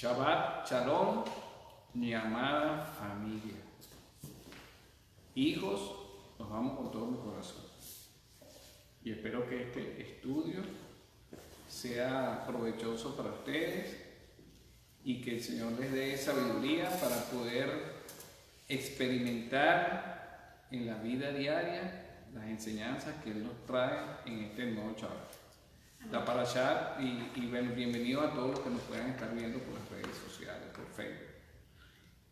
Shabbat Shalom, mi amada familia. Hijos, los amo con todo mi corazón. Y espero que este estudio sea provechoso para ustedes y que el Señor les dé sabiduría para poder experimentar en la vida diaria las enseñanzas que Él nos trae en este nuevo Shabbat. La Parashá y bueno, bienvenido a todos los que nos puedan estar viendo por las redes sociales, por Facebook.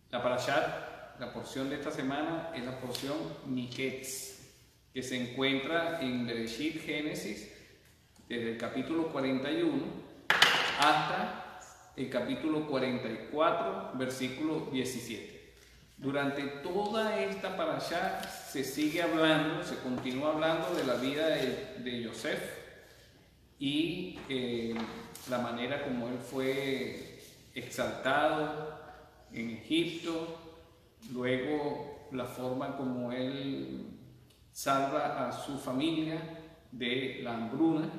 La Parashá, la porción de esta semana es la porción Miketz, que se encuentra en Bereshit, Génesis, desde el capítulo 41 hasta el capítulo 44, versículo 17. Durante toda esta Parashá se sigue hablando, se continúa hablando de la vida de Yosef y la manera como él fue exaltado en Egipto, luego la forma como él salva a su familia de la hambruna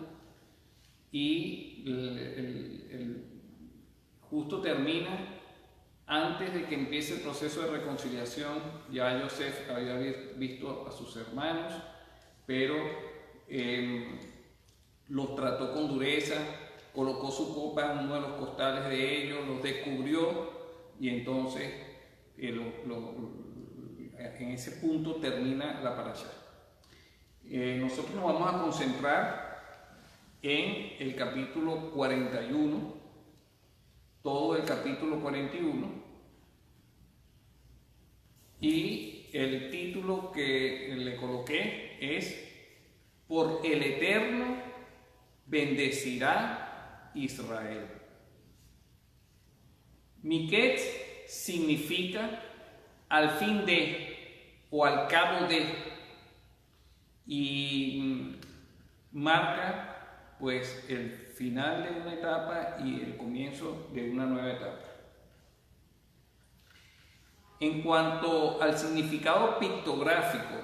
y justo termina antes de que empiece el proceso de reconciliación. Ya Yosef había visto a sus hermanos, pero los trató con dureza, colocó su copa en uno de los costales de ellos, los descubrió y entonces en ese punto termina la parashá. Nosotros nos vamos a concentrar en el capítulo 41, todo el capítulo 41, y el título que le coloqué es "Por el Eterno bendecirá Israel". Miketz significa al fin de o al cabo de, y marca pues el final de una etapa y el comienzo de una nueva etapa. En cuanto al significado pictográfico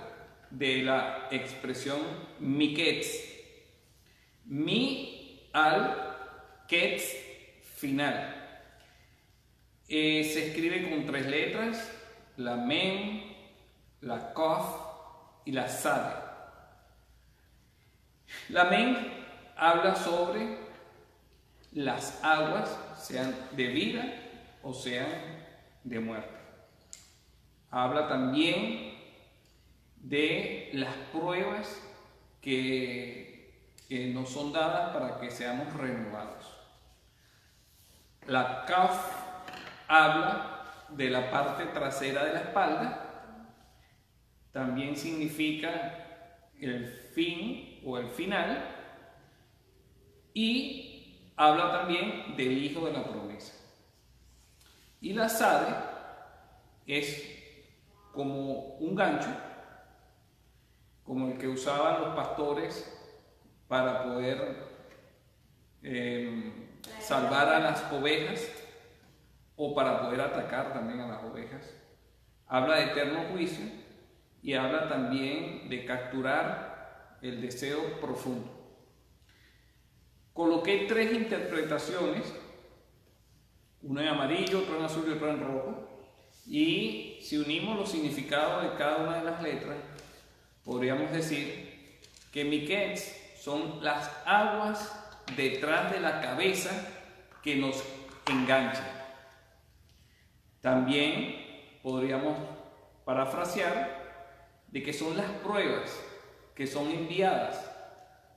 de la expresión Miketz, mi al ketz, final, se escribe con 3 letras, la mem, la kof y la sade. La mem habla sobre las aguas, sean de vida o sean de muerte. Habla también de las pruebas que nos son dadas para que seamos renovados. La kaf habla de la parte trasera de la espalda, también significa el fin o el final, y habla también del hijo de la promesa. Y la sade es como un gancho, como el que usaban los pastores para poder salvar a las ovejas o para poder atacar también a las ovejas. Habla de eterno juicio y habla también de capturar el deseo profundo. Coloqué 3 interpretaciones, una en amarillo, otra en azul y otra en rojo, y si unimos los significados de cada una de las letras, podríamos decir que Miketz son las aguas detrás de la cabeza que nos enganchan. También podríamos parafrasear de que son las pruebas que son enviadas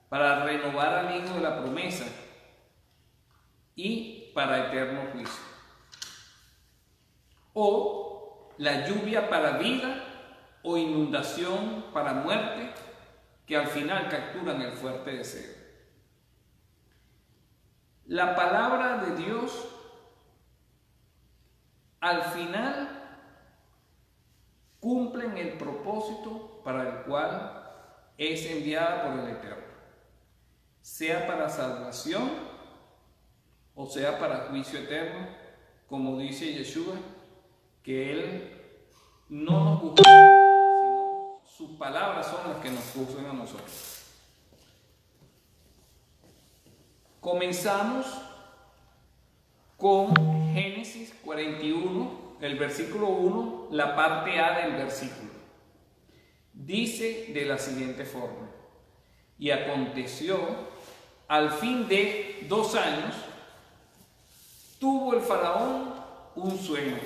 para renovar al hijo de la promesa y para eterno juicio. O la lluvia para vida o inundación para muerte, que al final capturan el fuerte deseo. La palabra de Dios al final cumple el propósito para el cual es enviada por el Eterno, sea para salvación o sea para juicio eterno, como dice Yeshua, que Él no nos juzga, sino sus palabras son las que nos juzgan a nosotros. Comenzamos con Génesis 41, el versículo 1, la parte A del versículo. Dice de la siguiente forma: y aconteció al fin de 2 años, tuvo el faraón un sueño.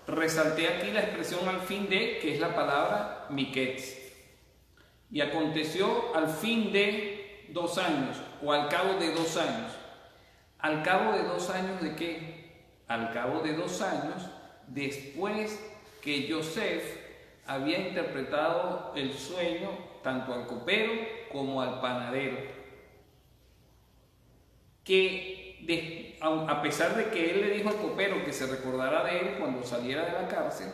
Resalté aquí la expresión al fin de, que es la palabra miketz. Y aconteció al fin de 2 años, o al cabo de 2 años. ¿Al cabo de 2 años de qué? Al cabo de 2 años después que Yosef había interpretado el sueño tanto al copero como al panadero. Que a pesar de que él le dijo al copero que se recordara de él cuando saliera de la cárcel,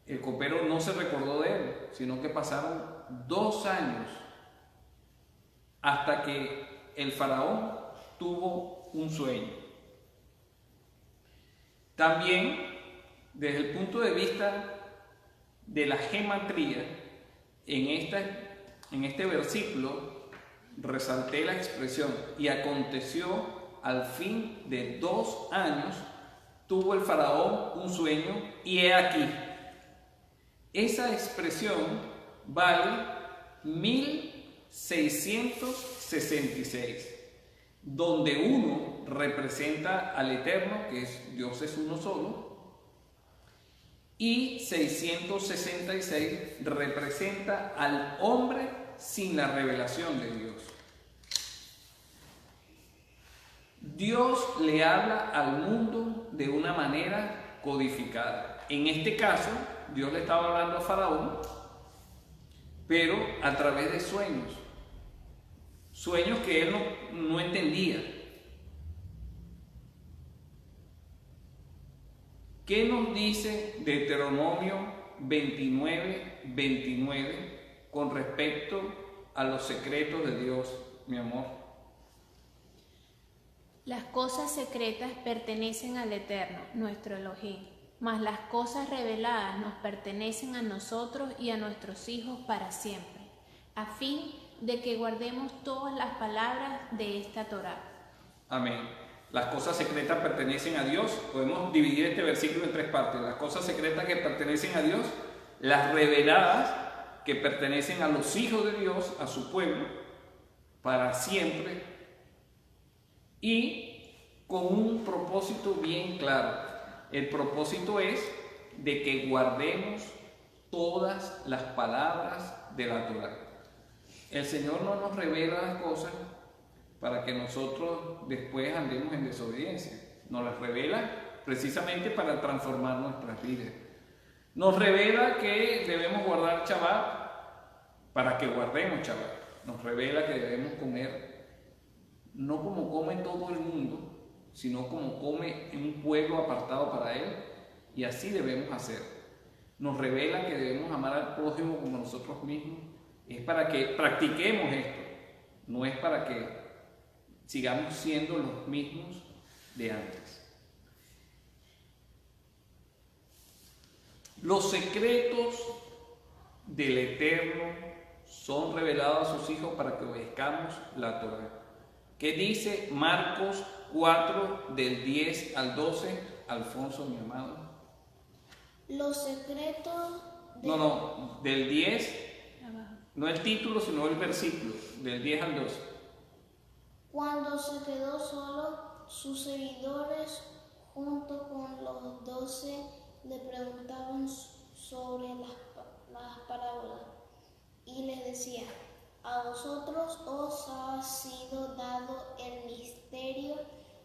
el copero no se recordó de él, sino que pasaron 2 años hasta que el faraón tuvo un sueño. También, desde el punto de vista de la gematría, en este versículo resalté la expresión: y aconteció al fin de 2 años, tuvo el faraón un sueño, y he aquí. Esa expresión vale 1666, donde 1 representa al Eterno, que es Dios es uno solo, y 666 representa al hombre sin la revelación de Dios. Dios le habla al mundo de una manera codificada. En este caso, Dios le estaba hablando a Faraón, pero a través de sueños. Sueños que él no entendía. ¿Qué nos dice Deuteronomio 29:29 con respecto a los secretos de Dios, mi amor? Las cosas secretas pertenecen al Eterno, nuestro Elohim, mas las cosas reveladas nos pertenecen a nosotros y a nuestros hijos para siempre, a fin de que guardemos todas las palabras de esta Torá. Amén. Las cosas secretas pertenecen a Dios. Podemos dividir este versículo en 3 partes. Las cosas secretas que pertenecen a Dios, las reveladas que pertenecen a los hijos de Dios, a su pueblo, para siempre, y con un propósito bien claro. El propósito es de que guardemos todas las palabras de la Torá. El Señor no nos revela las cosas para que nosotros después andemos en desobediencia. Nos las revela precisamente para transformar nuestras vidas. Nos revela que debemos guardar Shabbat para que guardemos Shabbat. Nos revela que debemos comer no como come todo el mundo, sino como come en un pueblo apartado para Él, y así debemos hacer. Nos revela que debemos amar al prójimo como nosotros mismos. Es para que practiquemos esto, no es para que sigamos siendo los mismos de antes. Los secretos del Eterno son revelados a sus hijos para que obedezcamos la Torá. ¿Qué dice Marcos 4, del 10 al 12? Alfonso, mi amado. Los secretos del 10, no el título, sino el versículo, del 10 al 12. Cuando se quedó solo, sus seguidores, junto con los 12, le preguntaban sobre las parábolas, y les decía: a vosotros os ha sido dado el misterio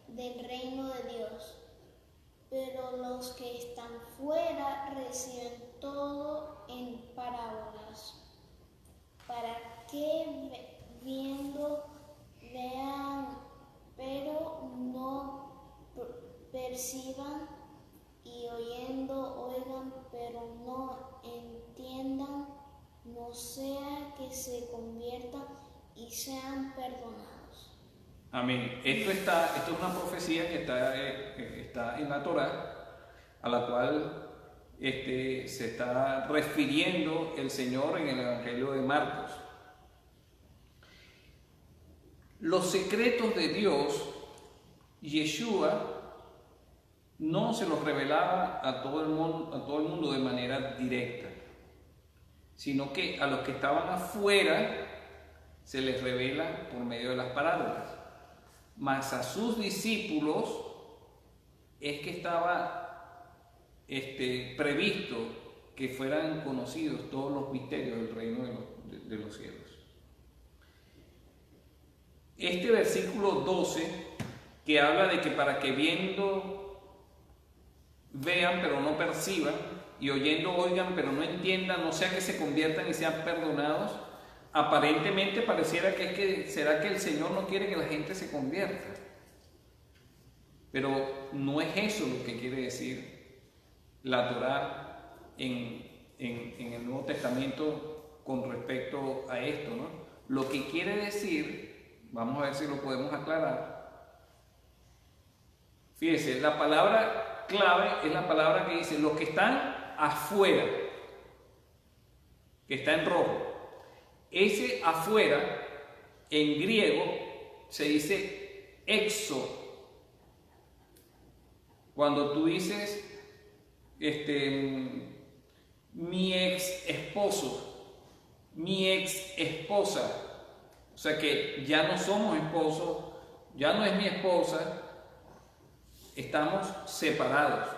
del reino de Dios, pero los que están fuera reciben todo en parábolas, para que viendo vean, pero no perciban, y oyendo oigan, pero no entiendan, no sea que se conviertan y sean perdonados. Amén. Esto es una profecía que está en la Torá, a la cual se está refiriendo el Señor en el Evangelio de Marcos. Los secretos de Dios Yeshua no se los revelaba a todo el mundo de manera directa, sino que a los que estaban afuera se les revela por medio de las parábolas. Mas a sus discípulos es que estaba previsto que fueran conocidos todos los misterios del reino de los cielos. Este versículo 12, que habla de que para que viendo vean pero no perciban, y oyendo oigan pero no entiendan, no sea que se conviertan y sean perdonados, aparentemente pareciera será que el Señor no quiere que la gente se convierta. Pero no es eso lo que quiere decir la Torá en el Nuevo Testamento con respecto a esto, ¿no? Lo que quiere decir, vamos a ver si lo podemos aclarar. Fíjese, la palabra clave es la palabra que dice los que están afuera, que está en rojo. Ese afuera en griego se dice exo. Cuando tú dices mi ex esposo, mi ex esposa, o sea que ya no somos esposos, ya no es mi esposa, estamos separados.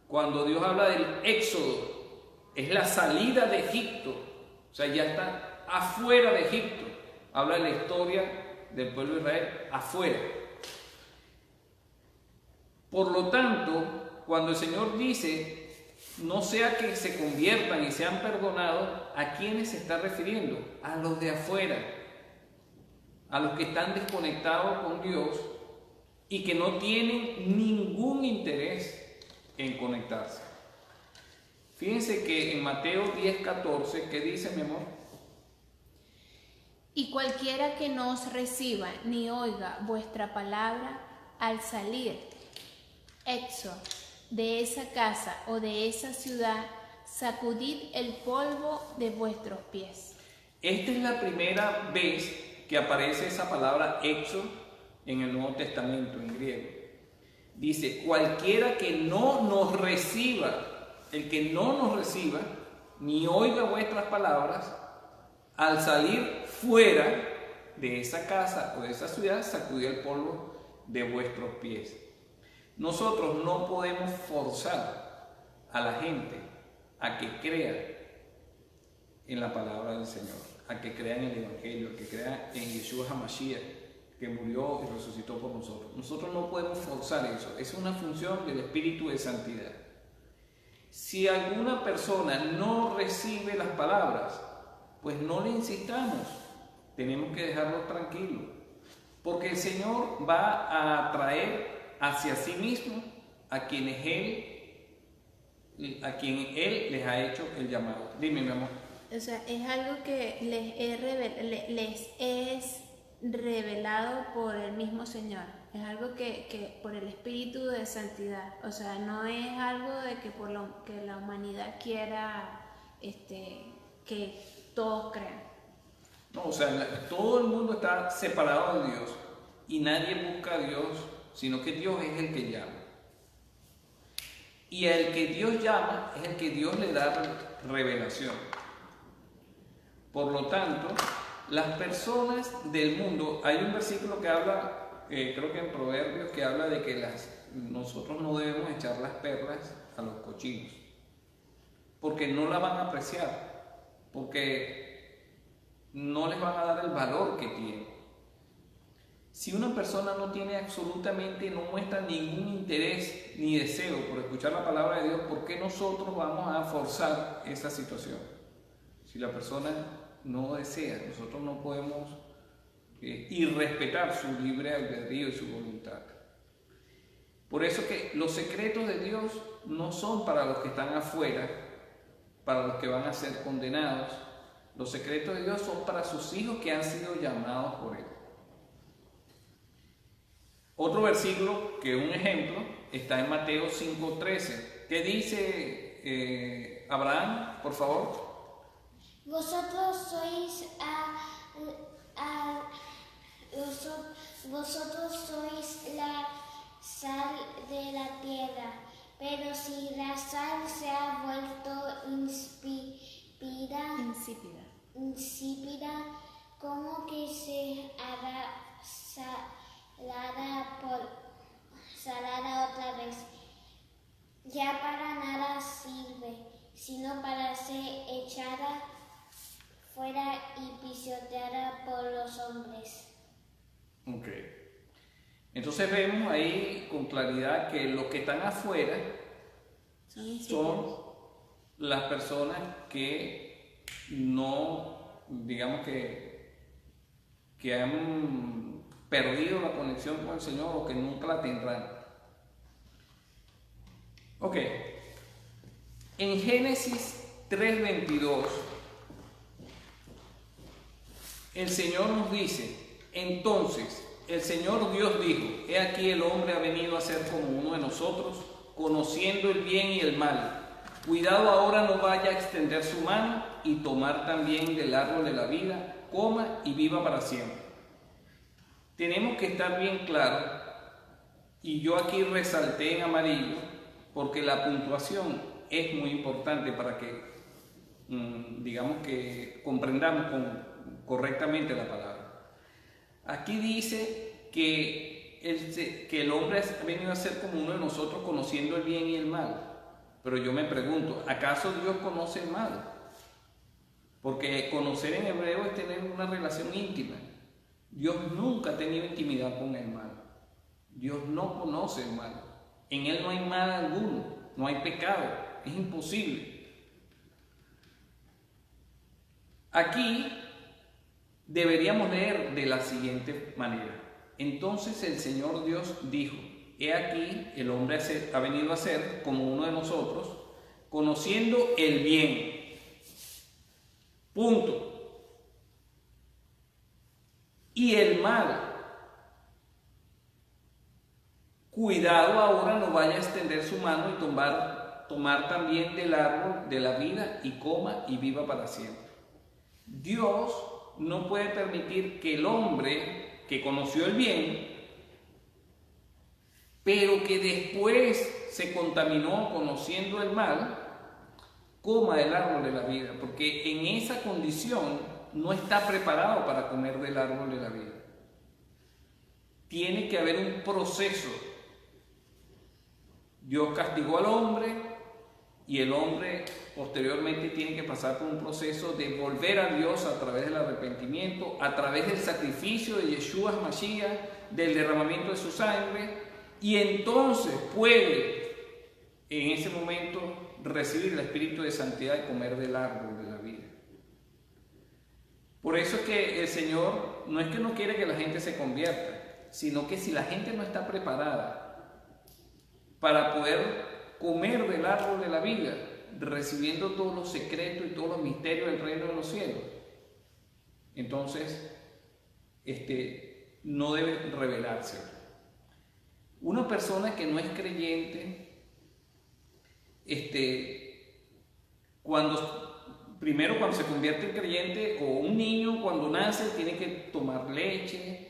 Cuando Dios habla del éxodo, es la salida de Egipto, o sea, ya está afuera de Egipto. Habla de la historia del pueblo de Israel afuera. Por lo tanto, cuando el Señor dice, no sea que se conviertan y sean perdonados, ¿a quiénes se está refiriendo? A los de afuera, a los que están desconectados con Dios y que no tienen ningún interés en conectarse. Fíjense que en Mateo 10:14, ¿qué dice, mi amor? Y cualquiera que no os reciba ni oiga vuestra palabra al salir, de esa casa o de esa ciudad, sacudid el polvo de vuestros pies. Esta es la primera vez que aparece esa palabra exo en el Nuevo Testamento, en griego. Dice, cualquiera que no nos reciba, el que no nos reciba, ni oiga vuestras palabras, al salir fuera de esa casa o de esa ciudad, sacudid el polvo de vuestros pies. Nosotros no podemos forzar a la gente a que crea en la palabra del Señor, a que crea en el Evangelio, a que crea en Yeshua HaMashiach, que murió y resucitó por nosotros. Nosotros no podemos forzar eso, es una función del Espíritu de Santidad. Si alguna persona no recibe las palabras, pues no le insistamos, tenemos que dejarlo tranquilo, porque el Señor va a atraer hacia sí mismo a quien Él les ha hecho el llamado. Dime, mi amor. O sea, es algo que les es revelado por el mismo Señor. Es algo que por el Espíritu de Santidad. O sea, no es algo de que que la humanidad quiera que todos crean. No, o sea, todo el mundo está separado de Dios y nadie busca a Dios, sino que Dios es el que llama. Y al que Dios llama es el que Dios le da revelación. Por lo tanto, las personas del mundo, hay un versículo que habla, creo que en Proverbios, que habla de que nosotros no debemos echar las perlas a los cochinos, porque no la van a apreciar, porque no les van a dar el valor que tienen. Si una persona no tiene absolutamente, no muestra ningún interés ni deseo por escuchar la palabra de Dios, ¿por qué nosotros vamos a forzar esa situación? Si la persona no desea, nosotros no podemos irrespetar su libre albedrío y su voluntad. Por eso que los secretos de Dios no son para los que están afuera, para los que van a ser condenados. Los secretos de Dios son para sus hijos que han sido llamados por Él. Otro versículo, que es un ejemplo, está en Mateo 5:13. ¿Qué dice Abraham, por favor? Vosotros sois la salada otra vez. Ya para nada sirve, sino para ser echada fuera y pisoteada por los hombres. Ok. Entonces vemos ahí con claridad que los que están afuera son las personas que no, digamos que han perdido la conexión con el Señor o que nunca la tendrán. Ok. En Génesis 3:22, el Señor nos dice: entonces el Señor Dios dijo, he aquí el hombre ha venido a ser como uno de nosotros, conociendo el bien y el mal. Cuidado ahora no vaya a extender su mano y tomar también del árbol de la vida, coma y viva para siempre. Tenemos que estar bien claros, y yo aquí resalté en amarillo, porque la puntuación es muy importante para que, digamos que comprendamos correctamente la palabra. Aquí dice que el hombre ha venido a ser como uno de nosotros, conociendo el bien y el mal. Pero yo me pregunto, ¿acaso Dios conoce el mal? Porque conocer en hebreo es tener una relación íntima. Dios nunca ha tenido intimidad con el mal. Dios no conoce el mal. En Él no hay mal alguno, no hay pecado, es imposible. Aquí deberíamos leer de la siguiente manera. Entonces el Señor Dios dijo, he aquí el hombre ha venido a ser como uno de nosotros, conociendo el bien. Punto. Y el mal. Cuidado ahora no vaya a extender su mano y tomar también del árbol de la vida y coma y viva para siempre. Dios no puede permitir que el hombre que conoció el bien, pero que después se contaminó conociendo el mal, coma del árbol de la vida, porque en esa condición no está preparado para comer del árbol de la vida. Tiene que haber un proceso. Dios castigó al hombre y el hombre posteriormente tiene que pasar por un proceso de volver a Dios a través del arrepentimiento, a través del sacrificio de Yeshua Mashiach, del derramamiento de su sangre, y entonces puede en ese momento recibir el espíritu de santidad y comer del árbol de la vida. Por eso es que el Señor no es que no quiere que la gente se convierta, sino que si la gente no está preparada para poder comer del árbol de la vida, recibiendo todos los secretos y todos los misterios del reino de los cielos, entonces no debe rebelarse. Una persona que no es creyente, primero cuando se convierte en creyente, o un niño cuando nace tiene que tomar leche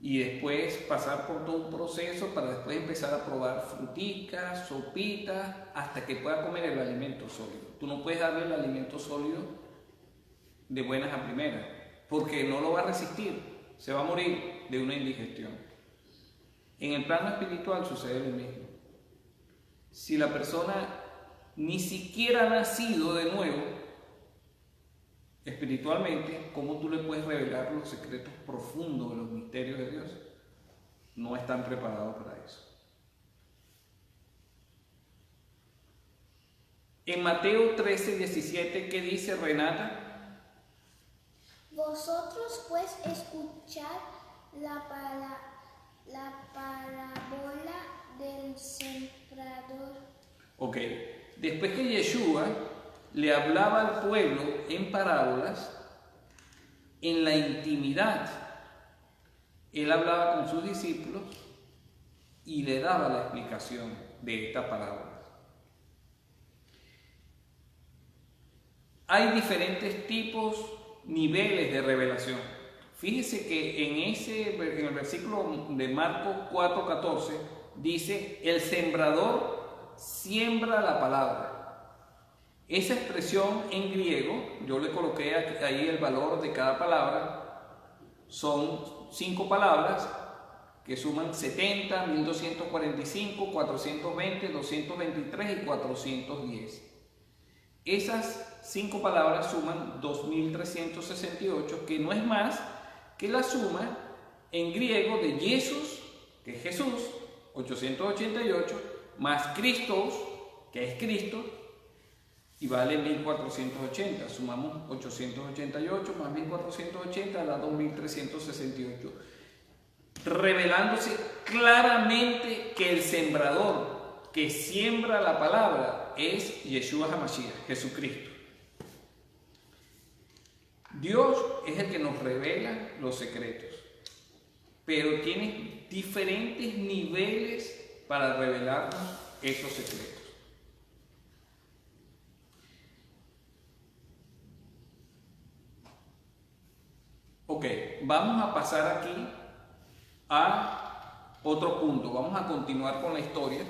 y después pasar por todo un proceso para después empezar a probar fruticas, sopitas, hasta que pueda comer el alimento sólido. Tú no puedes darle el alimento sólido de buenas a primeras, porque no lo va a resistir, se va a morir de una indigestión. En el plano espiritual sucede lo mismo. Si la persona ni siquiera ha nacido de nuevo, espiritualmente, ¿cómo tú le puedes revelar los secretos profundos de los misterios de Dios? No están preparados para eso. En Mateo 13:17, ¿qué dice Renata? Vosotros pues escuchad la parábola del sembrador. Ok, después que Yeshua le hablaba al pueblo en parábolas, en la intimidad, él hablaba con sus discípulos y le daba la explicación de estas parábolas. Hay diferentes tipos, niveles de revelación. Fíjese que en el versículo de Marcos 4:14 dice, el sembrador siembra la palabra. Esa expresión en griego, yo le coloqué ahí el valor de cada palabra, son 5 palabras que suman 70, 1245, 420, 223 y 410. Esas 5 palabras suman 2368, que no es más que la suma en griego de Jesús, que es Jesús, 888, más Christos, que es Cristo, y vale 1480. Sumamos 888 más 1480 da 2368, revelándose claramente que el sembrador que siembra la palabra es Yeshua HaMashiach, Jesucristo. Dios es el que nos revela los secretos, pero tiene diferentes niveles para revelarnos esos secretos. Ok, vamos a pasar aquí a otro punto. Vamos a continuar con la historia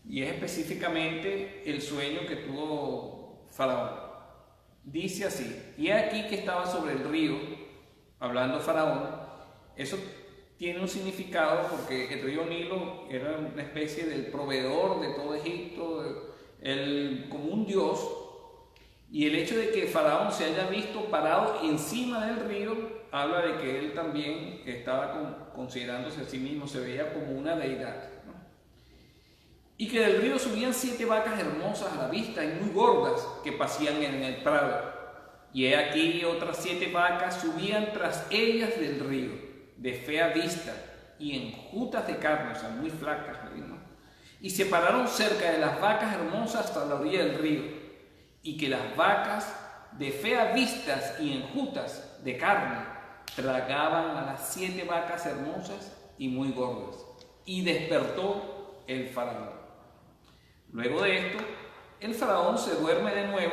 y es específicamente el sueño que tuvo Faraón. Dice así: y aquí que estaba sobre el río, hablando Faraón. Eso tiene un significado porque el río Nilo era una especie del proveedor de todo Egipto, como un dios. Y el hecho de que Faraón se haya visto parado encima del río habla de que él también estaba considerándose a sí mismo, se veía como una deidad, ¿no? Y que del río subían 7 vacas hermosas a la vista y muy gordas que pasían en el prado. Y he aquí otras 7 vacas subían tras ellas del río, de fea vista y enjutas de carne, o sea, muy flacas, ¿no? Y se pararon cerca de las vacas hermosas hasta la orilla del río. Y que las vacas de feas vistas y enjutas de carne tragaban a las 7 vacas hermosas y muy gordas. Y despertó el faraón. Luego de esto, el faraón se duerme de nuevo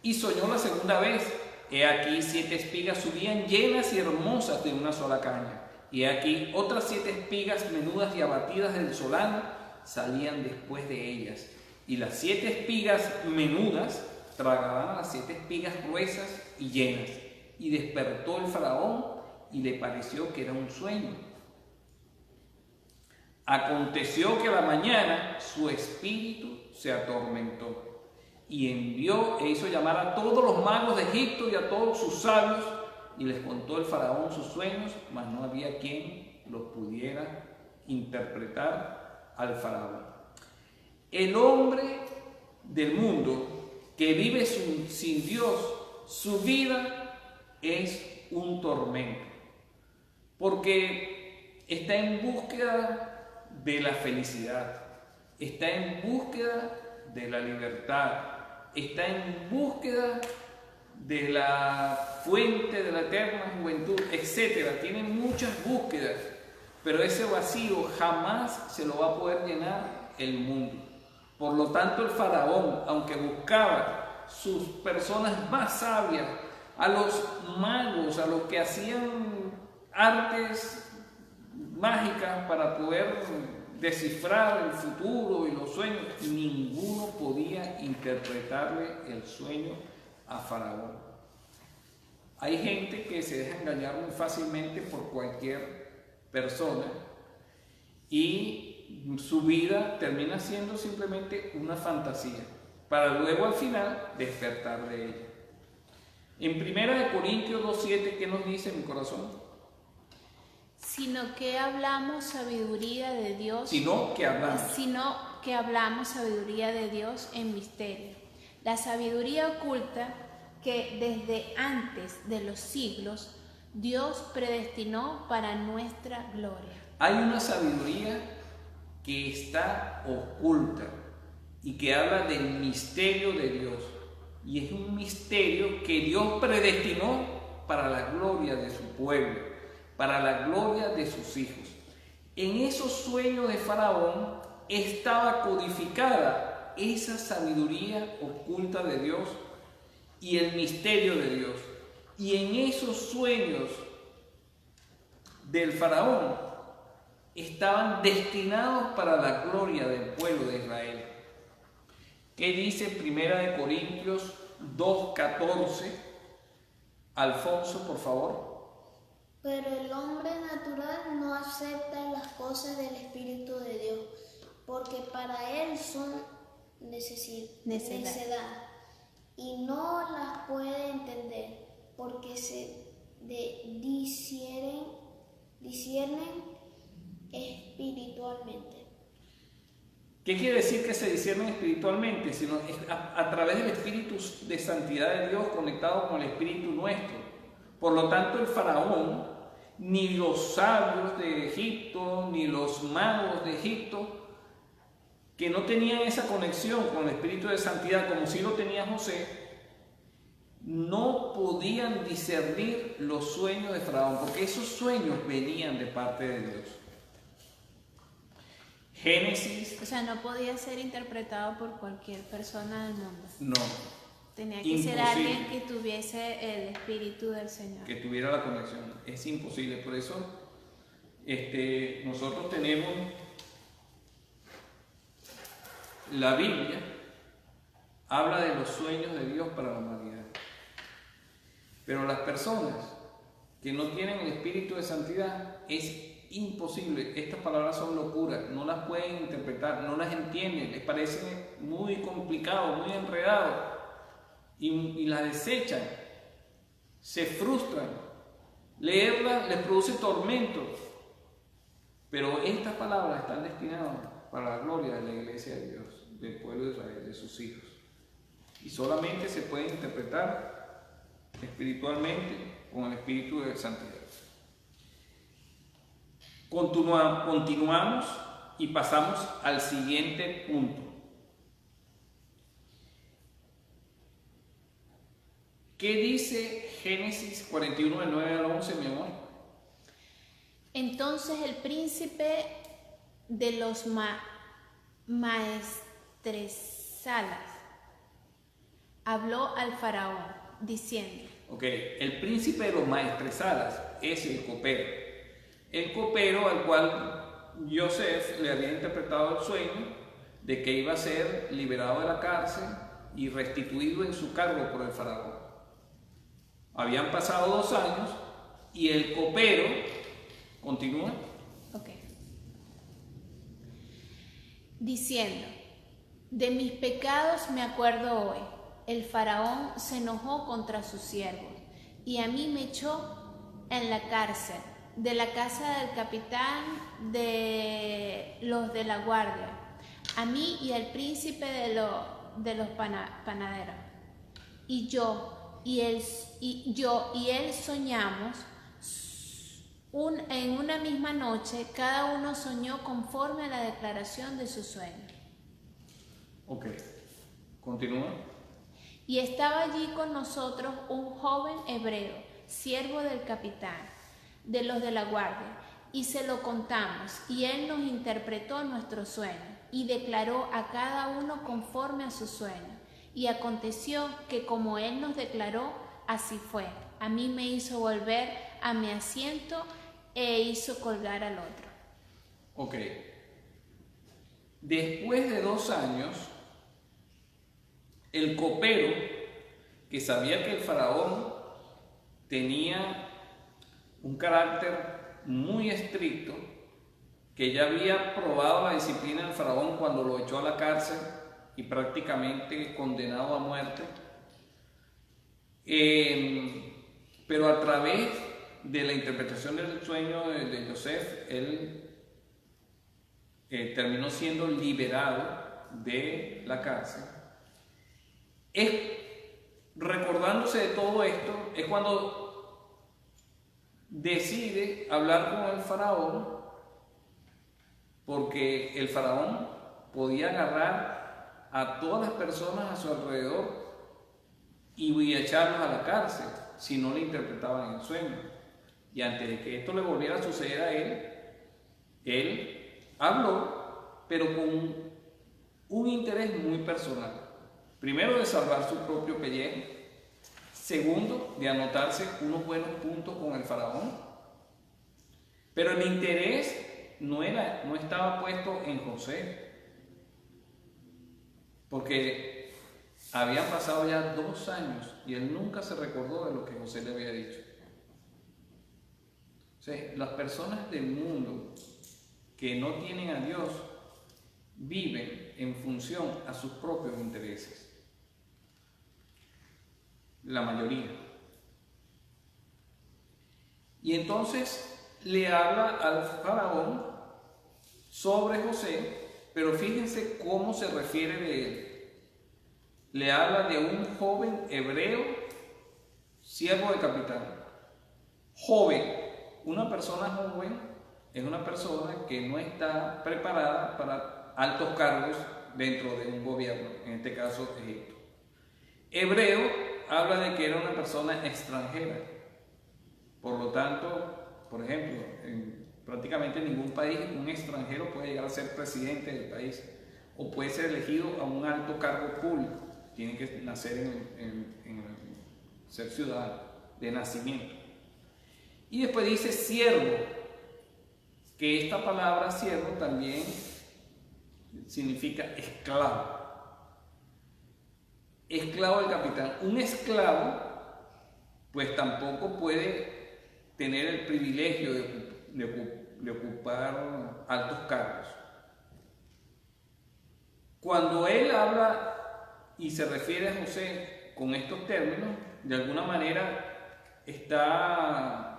y soñó la segunda vez. He aquí 7 espigas subían llenas y hermosas de una sola caña. Y he aquí otras 7 espigas menudas y abatidas del solano salían después de ellas. Y las 7 espigas menudas tragaban a las 7 espigas gruesas y llenas. Y despertó el faraón y le pareció que era un sueño. Aconteció que a la mañana su espíritu se atormentó y envió e hizo llamar a todos los magos de Egipto y a todos sus sabios, y les contó el faraón sus sueños, mas no había quien los pudiera interpretar al faraón. El hombre del mundo que vive sin Dios, su vida es un tormento, porque está en búsqueda de la felicidad, está en búsqueda de la libertad, está en búsqueda de la fuente de la eterna juventud, etc. Tiene muchas búsquedas, pero ese vacío jamás se lo va a poder llenar el mundo. Por lo tanto, el faraón, aunque buscaba sus personas más sabias, a los magos, a los que hacían artes mágicas para poder descifrar el futuro y los sueños, ninguno podía interpretarle el sueño a Faraón. Hay gente que se deja engañar muy fácilmente por cualquier persona y su vida termina siendo simplemente una fantasía, para luego al final despertar de ella. En 1 Corintios 2:7, ¿qué nos dice mi corazón? Sino que hablamos sabiduría de Dios. Sino que hablamos sabiduría de Dios en misterio. La sabiduría oculta que desde antes de los siglos Dios predestinó para nuestra gloria. Hay una sabiduría que está oculta y que habla del misterio de Dios. Y es un misterio que Dios predestinó para la gloria de su pueblo, para la gloria de sus hijos. En esos sueños de Faraón estaba codificada esa sabiduría oculta de Dios y el misterio de Dios. Y en esos sueños del Faraón estaban destinados para la gloria del pueblo de Israel. ¿Qué dice 1 Corintios 2:14? Alfonso, por favor. Pero el hombre natural no acepta las cosas del Espíritu de Dios, porque para él son necedad, y no las puede entender, porque se disciernen espiritualmente. ¿Qué quiere decir que se disciernen espiritualmente? Sino a través del Espíritu de santidad de Dios conectado con el Espíritu nuestro. Por lo tanto, el faraón, ni los sabios de Egipto, ni los magos de Egipto, que no tenían esa conexión con el Espíritu de santidad como sí lo tenía José, no podían discernir los sueños de faraón, porque esos sueños venían de parte de Dios. Génesis. O sea, no podía ser interpretado por cualquier persona del mundo. No. Tenía que ser alguien que tuviese el Espíritu del Señor. Que tuviera la conexión. Es imposible. Por eso nosotros tenemos la Biblia, habla de los sueños de Dios para la humanidad. Pero las personas que no tienen el Espíritu de santidad, es imposible. Estas palabras son locuras, no las pueden interpretar, no las entienden, les parece muy complicado, muy enredado y las desechan, se frustran. Leerlas les produce tormento, pero estas palabras están destinadas para la gloria de la iglesia de Dios, del pueblo de Israel, de sus hijos, y solamente se pueden interpretar espiritualmente con el Espíritu de santidad. Continuamos y pasamos al siguiente punto. ¿Qué dice Génesis 41, del 9 al 11, mi amor? Entonces el príncipe de los maestresalas habló al faraón, diciendo: Ok, el príncipe de los maestresalas es el copero. El copero al cual Yosef le había interpretado el sueño de que iba a ser liberado de la cárcel y restituido en su cargo por el faraón. Habían pasado 2 años y el copero continúa. Ok. Diciendo: de mis pecados me acuerdo hoy. El faraón se enojó contra sus siervos y a mí me echó en la cárcel de la casa del capitán de los de la guardia, a mí y al príncipe de los panaderos. Y yo y él soñamos en una misma noche, cada uno soñó conforme a la declaración de su sueño. Ok, continúa. Y estaba allí con nosotros un joven hebreo, siervo del capitán de los de la guardia, y se lo contamos, y él nos interpretó nuestro sueño, y declaró a cada uno conforme a su sueño. Y aconteció que como él nos declaró, así fue. A mí me hizo volver a mi asiento e hizo colgar al otro. Ok. Después de 2 años, el copero, que sabía que el faraón tenía un carácter muy estricto, que ya había probado la disciplina del faraón cuando lo echó a la cárcel y prácticamente condenado a muerte, pero a través de la interpretación del sueño de Yosef, él terminó siendo liberado de la cárcel. Recordándose de todo esto, es cuando decide hablar con el faraón, porque el faraón podía agarrar a todas las personas a su alrededor y echarlos a la cárcel si no le interpretaban el sueño. Y antes de que esto le volviera a suceder a él habló, pero con un interés muy personal. Primero, de salvar su propio pellejo. Segundo, de anotarse unos buenos puntos con el faraón. Pero el interés no estaba puesto en José, porque habían pasado ya 2 años y él nunca se recordó de lo que José le había dicho. O sea, las personas del mundo que no tienen a Dios viven en función a sus propios intereses. La mayoría. Y entonces le habla al faraón sobre José, pero fíjense cómo se refiere de él. Le habla de un joven hebreo, siervo de capitán. Joven, una persona joven es una persona que no está preparada para altos cargos dentro de un gobierno, en este caso Egipto. Hebreo habla de que era una persona extranjera. Por lo tanto, por ejemplo, en prácticamente ningún país un extranjero puede llegar a ser presidente del país o puede ser elegido a un alto cargo público. Tiene que nacer ser ciudadano de nacimiento. Y después dice siervo, que esta palabra siervo también significa esclavo. Esclavo del capitán. Un esclavo pues tampoco puede tener el privilegio de ocupar altos cargos. Cuando él habla y se refiere a José con estos términos, de alguna manera está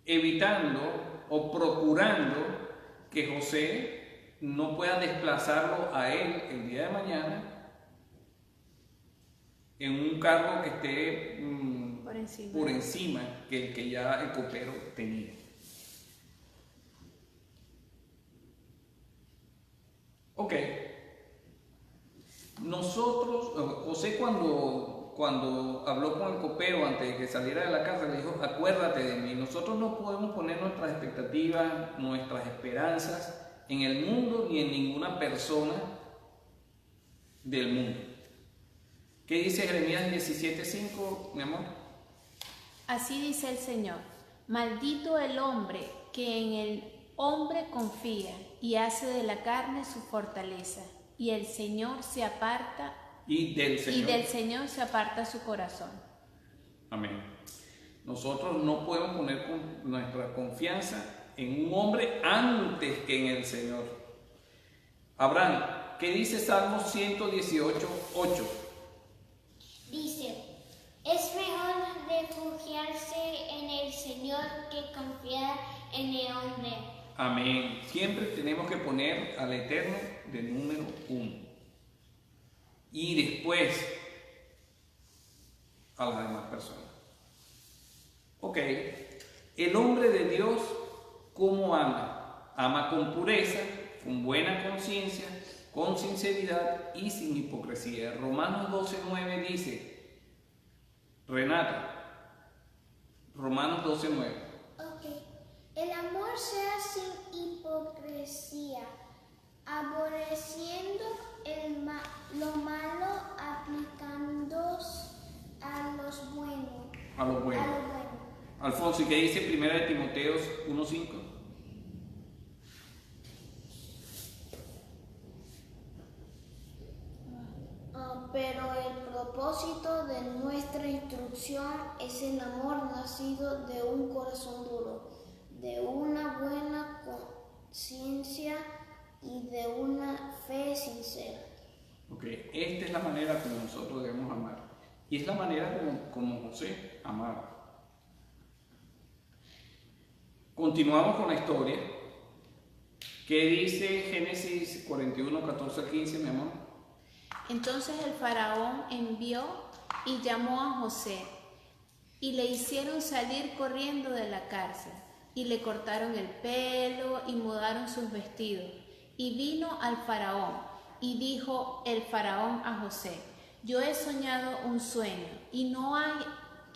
evitando o procurando que José no pueda desplazarlo a él el día de mañana en un cargo que esté por encima que el que ya el copero tenía. Ok. José cuando habló con el copero antes de que saliera de la casa, le dijo, acuérdate de mí. Nosotros no podemos poner nuestras expectativas, nuestras esperanzas en el mundo ni en ninguna persona del mundo. ¿Qué dice Jeremías 17:5, mi amor? Así dice el Señor, maldito el hombre que en el hombre confía y hace de la carne su fortaleza, y el Señor se aparta y del Señor se aparta su corazón. Amén. Nosotros no podemos poner nuestra confianza en un hombre antes que en el Señor. Abraham, ¿qué dice Salmo 118:8? Dice, es mejor refugiarse en el Señor que confiar en el hombre. Amén. Siempre tenemos que poner al Eterno de número 1. Y después a las demás personas. Ok. El hombre de Dios, ¿cómo ama? Ama con pureza, con buena conciencia, con sinceridad y sin hipocresía. Romanos 12:9 dice, Renata, Romanos 12:9. Ok. El amor sea sin hipocresía, aborreciendo lo malo, aplicándose a los buenos. A lo bueno. Alfonso, ¿y qué dice 1 de Timoteo 1:5? Pero el propósito de nuestra instrucción es el amor nacido de un corazón duro, de una buena conciencia y de una fe sincera. Ok, esta es la manera como nosotros debemos amar. Y es la manera como José amaba. Continuamos con la historia. ¿Qué dice Génesis 41:14-15, mi amor? Entonces el faraón envió y llamó a José, y le hicieron salir corriendo de la cárcel, y le cortaron el pelo y mudaron sus vestidos. Y vino al faraón, y dijo el faraón a José, yo he soñado un sueño, y no hay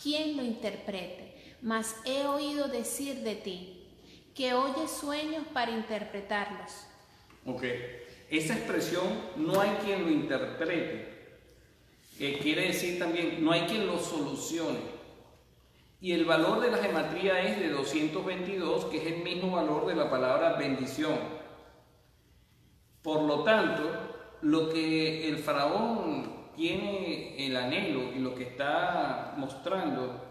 quien lo interprete, mas he oído decir de ti, que oyes sueños para interpretarlos. Ok, esa expresión, no hay quien lo interprete, quiere decir también, no hay quien lo solucione. Y el valor de la gematría es de 222, que es el mismo valor de la palabra bendición. Por lo tanto, lo que el faraón tiene el anhelo y lo que está mostrando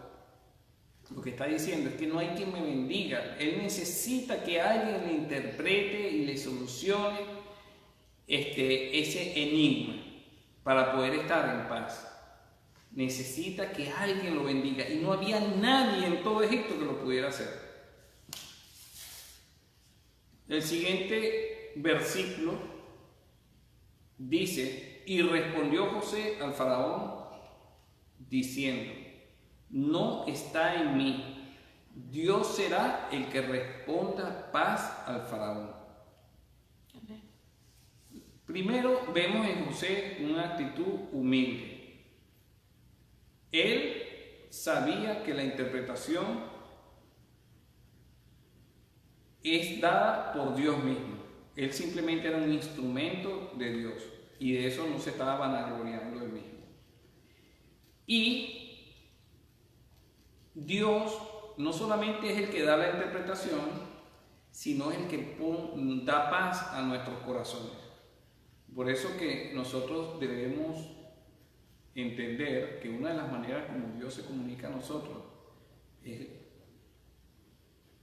Lo que está diciendo es que no hay quien me bendiga. Él necesita que alguien le interprete y le solucione ese enigma para poder estar en paz. Necesita que alguien lo bendiga y no había nadie en todo Egipto que lo pudiera hacer. El siguiente versículo dice: y respondió José al faraón diciendo: no está en mí, Dios será el que responda paz al faraón. Primero vemos en José una actitud humilde. Él sabía que la interpretación es dada por Dios mismo. Él simplemente era un instrumento de Dios y de eso no se estaba vanagloriando él mismo. Y Dios no solamente es el que da la interpretación, sino es el que da paz a nuestros corazones. Por eso que nosotros debemos entender que una de las maneras como Dios se comunica a nosotros es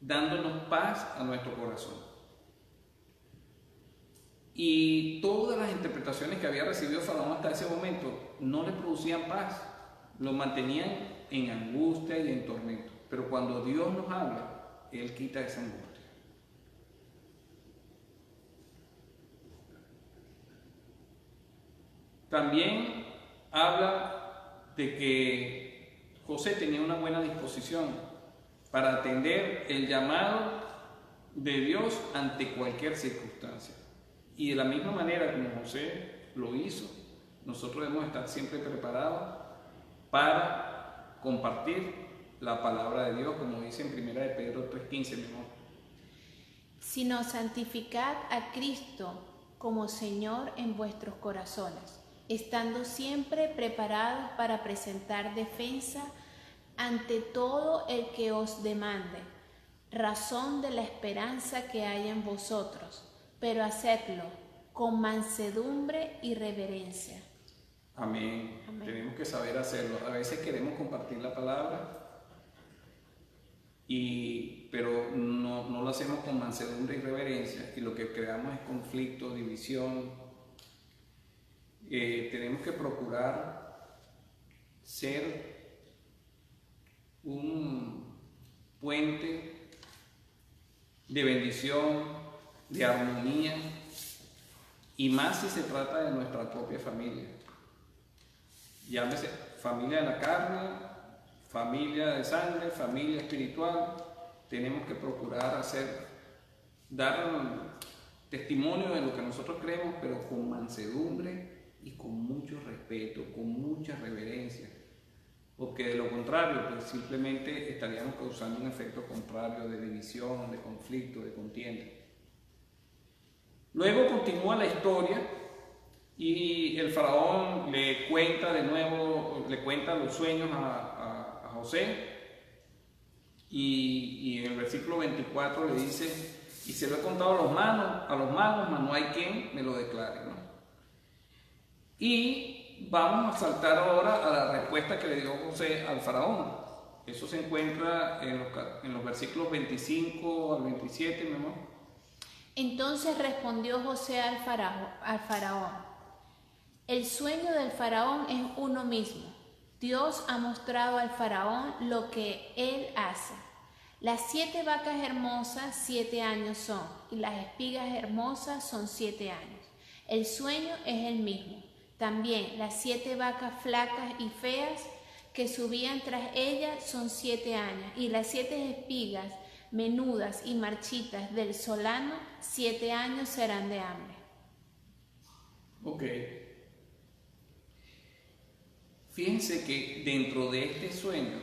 dándonos paz a nuestro corazón. Y todas las interpretaciones que había recibido Faraón hasta ese momento no le producían paz, lo mantenían en angustia y en tormento. Pero cuando Dios nos habla, Él quita esa angustia. También habla de que José tenía una buena disposición para atender el llamado de Dios ante cualquier circunstancia. Y de la misma manera como José lo hizo, nosotros debemos estar siempre preparados para compartir la palabra de Dios, como dice en 1 de Pedro 3:15, mi amor. Sino santificad a Cristo como Señor en vuestros corazones, estando siempre preparados para presentar defensa ante todo el que os demande razón de la esperanza que hay en vosotros, pero hacedlo con mansedumbre y reverencia. Amén. Amén. Tenemos que saber hacerlo. A veces queremos compartir la palabra, pero no lo hacemos con mansedumbre y reverencia, y lo que creamos es conflicto, división. Tenemos que procurar ser un puente de bendición, de armonía, y más si se trata de nuestra propia familia. Llámese familia de la carne, familia de sangre, familia espiritual. Tenemos que procurar dar testimonio de lo que nosotros creemos, pero con mansedumbre y con mucho respeto, con mucha reverencia. Porque de lo contrario, pues simplemente estaríamos causando un efecto contrario de división, de conflicto, de contienda. Luego continúa la historia y el faraón le cuenta de nuevo, le cuenta los sueños a José, y en el versículo 24 le dice: y se lo he contado a los magos, mas no hay quien me lo declare, ¿no? Y vamos a saltar ahora a la respuesta que le dio José al faraón. Eso se encuentra en los versículos 25 al 27, mi amor. Entonces respondió José al faraón: el sueño del faraón es uno mismo. Dios ha mostrado al faraón lo que él hace. Las 7 vacas hermosas 7 años son, y las espigas hermosas son 7 años. El sueño es el mismo. También las 7 vacas flacas y feas que subían tras ellas son 7 años, y las 7 espigas menudas y marchitas del solano 7 años serán de hambre. Ok. Fíjense que dentro de este sueño,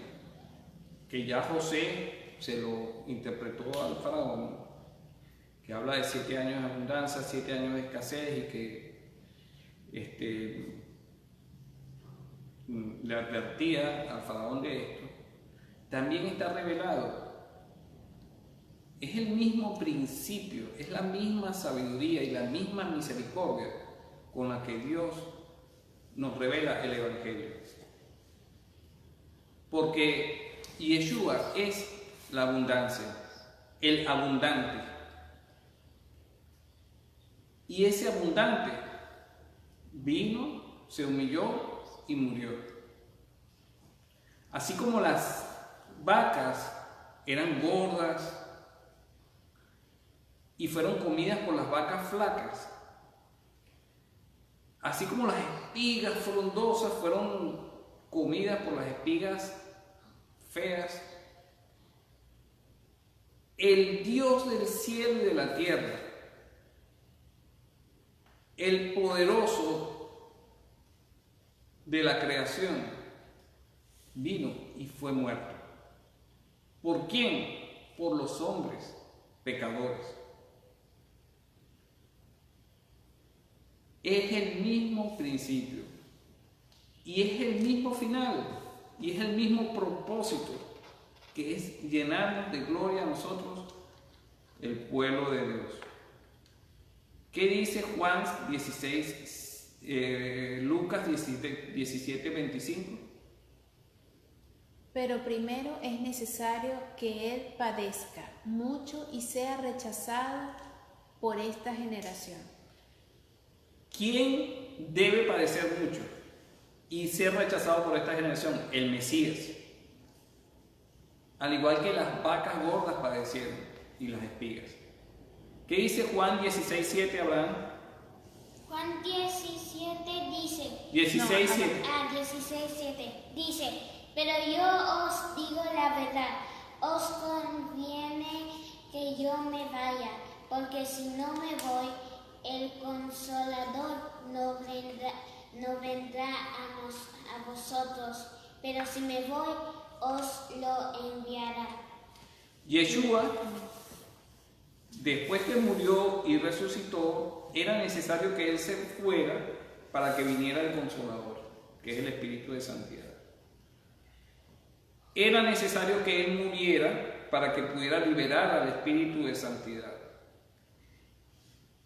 que ya José se lo interpretó al faraón, que habla de 7 años de abundancia, 7 años de escasez, y que le advertía al faraón de esto, también está revelado. Es el mismo principio, es la misma sabiduría y la misma misericordia con la que Dios nos revela el Evangelio. Porque Y Yeshua es la abundancia, el abundante. Y ese abundante vino, se humilló y murió. Así como las vacas eran gordas y fueron comidas por las vacas flacas, así como las espigas frondosas fueron comidas por las espigas feas, el Dios del cielo y de la tierra, el poderoso de la creación, vino y fue muerto. ¿Por quién? Por los hombres pecadores. Es el mismo principio y es el mismo final y es el mismo propósito, que es llenarnos de gloria a nosotros, el pueblo de Dios. ¿Qué dice Juan 16, Lucas 17, 25? Pero primero es necesario que Él padezca mucho y sea rechazado por esta generación. ¿Quién debe padecer mucho y ser rechazado por esta generación? El Mesías. Al igual que las vacas gordas padecieron y las espigas. ¿Qué dice Juan 16, 7, Abraham? Juan 17 dice. 16, 7. 16, 7 dice: pero yo os digo la verdad, os conviene que yo me vaya, porque si no me voy, el Consolador no vendrá a vosotros, pero si me voy, os lo enviará. Yeshua, después que murió y resucitó, era necesario que Él se fuera para que viniera el Consolador, que es el Espíritu de Santidad. Era necesario que Él muriera para que pudiera liberar al Espíritu de Santidad.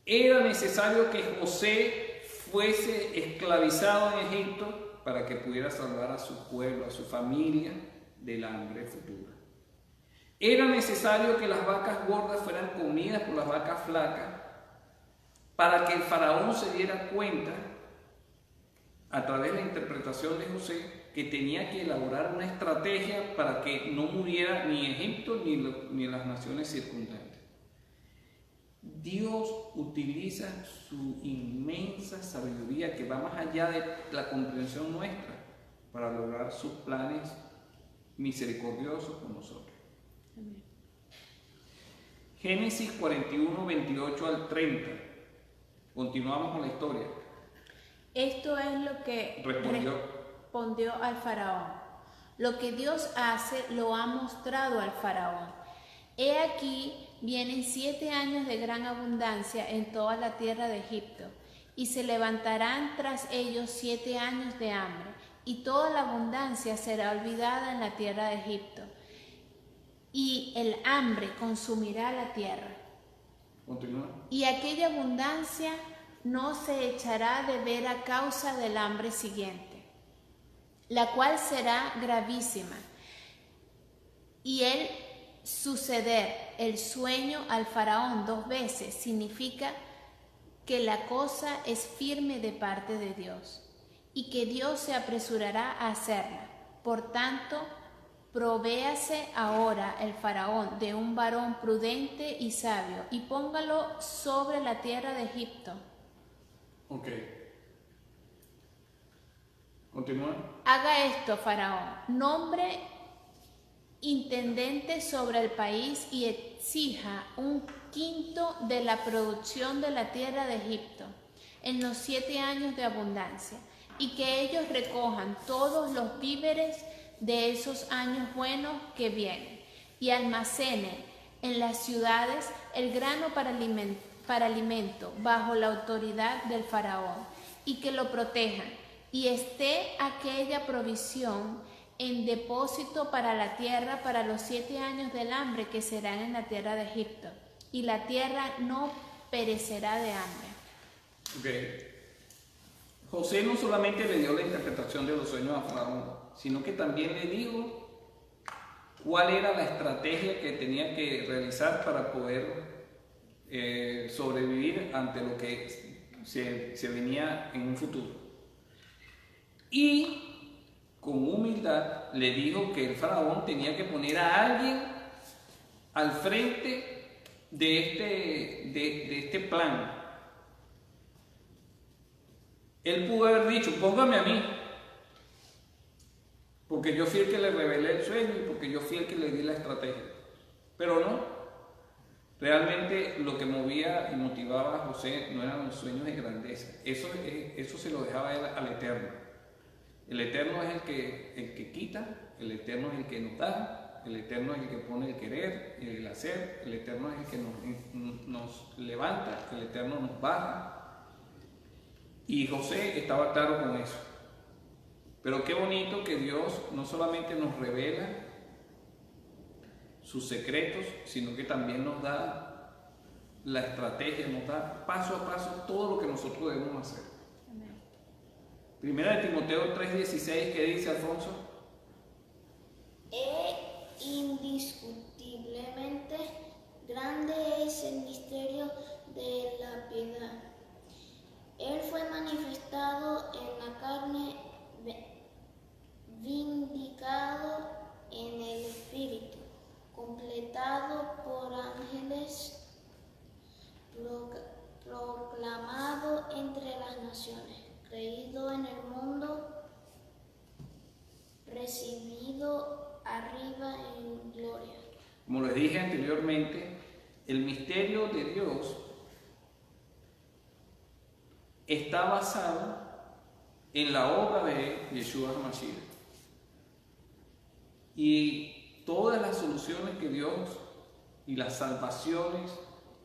Era necesario que José fuese esclavizado en Egipto para que pudiera salvar a su pueblo, a su familia del hambre futura. Era necesario que las vacas gordas fueran comidas por las vacas flacas para que el faraón se diera cuenta, a través de la interpretación de José, que tenía que elaborar una estrategia para que no muriera ni Egipto ni las naciones circundantes. Dios utiliza su inmensa sabiduría que va más allá de la comprensión nuestra para lograr sus planes misericordiosos con nosotros. Amén. Génesis 41, 28 al 30. Continuamos con la historia. Esto es lo que respondió al faraón. Lo que Dios hace lo ha mostrado al faraón. He aquí, vienen 7 años de gran abundancia en toda la tierra de Egipto, y se levantarán tras ellos 7 años de hambre, y toda la abundancia será olvidada en la tierra de Egipto, y el hambre consumirá la tierra. Continúa. Y aquella abundancia no se echará de ver a causa del hambre siguiente, la cual será gravísima. Y el suceder el sueño al faraón 2 veces significa que la cosa es firme de parte de Dios y que Dios se apresurará a hacerla. Por tanto, provéase ahora el faraón de un varón prudente y sabio y póngalo sobre la tierra de Egipto. Ok. Continúa. Haga esto, faraón, nombre intendente sobre el país y exija 1/5 de la producción de la tierra de Egipto en los 7 años de abundancia, y que ellos recojan todos los víveres de esos años buenos que vienen, y almacenen en las ciudades el grano para alimento bajo la autoridad del faraón, y que lo protejan, y esté aquella provisión en depósito para la tierra para los 7 años del hambre que serán en la tierra de Egipto, y la tierra no perecerá de hambre. Ok. José no solamente le dio la interpretación de los sueños a Faraón, sino que también le dijo cuál era la estrategia que tenía que realizar para poder sobrevivir ante lo que se venía en un futuro. Y con humildad le dijo que el faraón tenía que poner a alguien al frente de este plan. Él pudo haber dicho, póngame a mí, porque yo fui el que le revelé el sueño y porque yo fui el que le di la estrategia. Pero no, realmente lo que movía y motivaba a José no eran los sueños de grandeza, eso se lo dejaba él al Eterno. El Eterno es el que quita, el Eterno es el que nos da, el Eterno es el que pone el querer y el hacer, el Eterno es el que nos levanta, el Eterno nos baja. Y José estaba claro con eso. Pero qué bonito que Dios no solamente nos revela sus secretos, sino que también nos da la estrategia, nos da paso a paso todo lo que nosotros debemos hacer. Amén. Primera de Timoteo 3:16, ¿qué dice, Alfonso? Indiscutiblemente grande es el misterio de la piedad. Él fue manifestado en la carne, vindicado en el Espíritu, completado por ángeles, proclamado entre las naciones, creído en el mundo, recibido arriba en gloria. Como les dije anteriormente, el misterio de Dios está basado en la obra de Yeshua HaMashiach. Y todas las soluciones que Dios y las salvaciones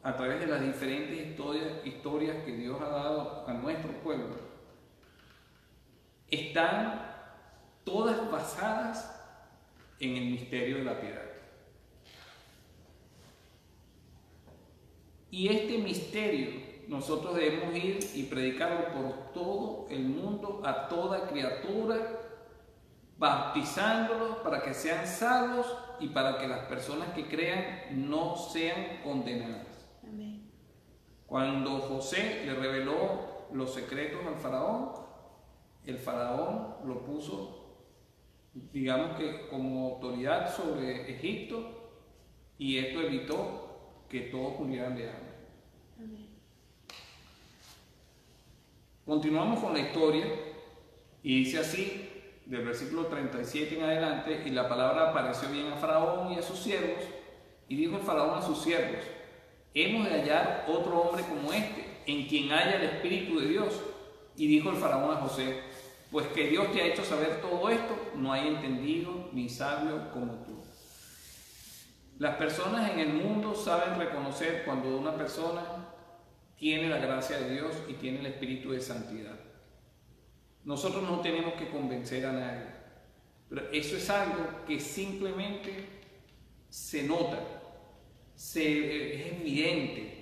a través de las diferentes historias que Dios ha dado a nuestro pueblo están todas basadas en el misterio de la piedad. Y este misterio nosotros debemos ir y predicarlo por todo el mundo, a toda criatura, bautizándolos para que sean salvos y para que las personas que crean no sean condenadas. Amén. Cuando José le reveló los secretos al faraón, el faraón lo puso, digamos que como autoridad sobre Egipto, y esto evitó que todos murieran de hambre. Amén. Continuamos con la historia y dice así, del versículo 37 en adelante, y la palabra apareció bien a Faraón y a sus siervos, y dijo el Faraón a sus siervos, hemos de hallar otro hombre como este, en quien haya el Espíritu de Dios. Y dijo el Faraón a José, pues que Dios te ha hecho saber todo esto, no hay entendido ni sabio como tú. Las personas en el mundo saben reconocer cuando una persona tiene la gracia de Dios y tiene el espíritu de santidad. Nosotros no tenemos que convencer a nadie, pero eso es algo que simplemente se nota, es evidente.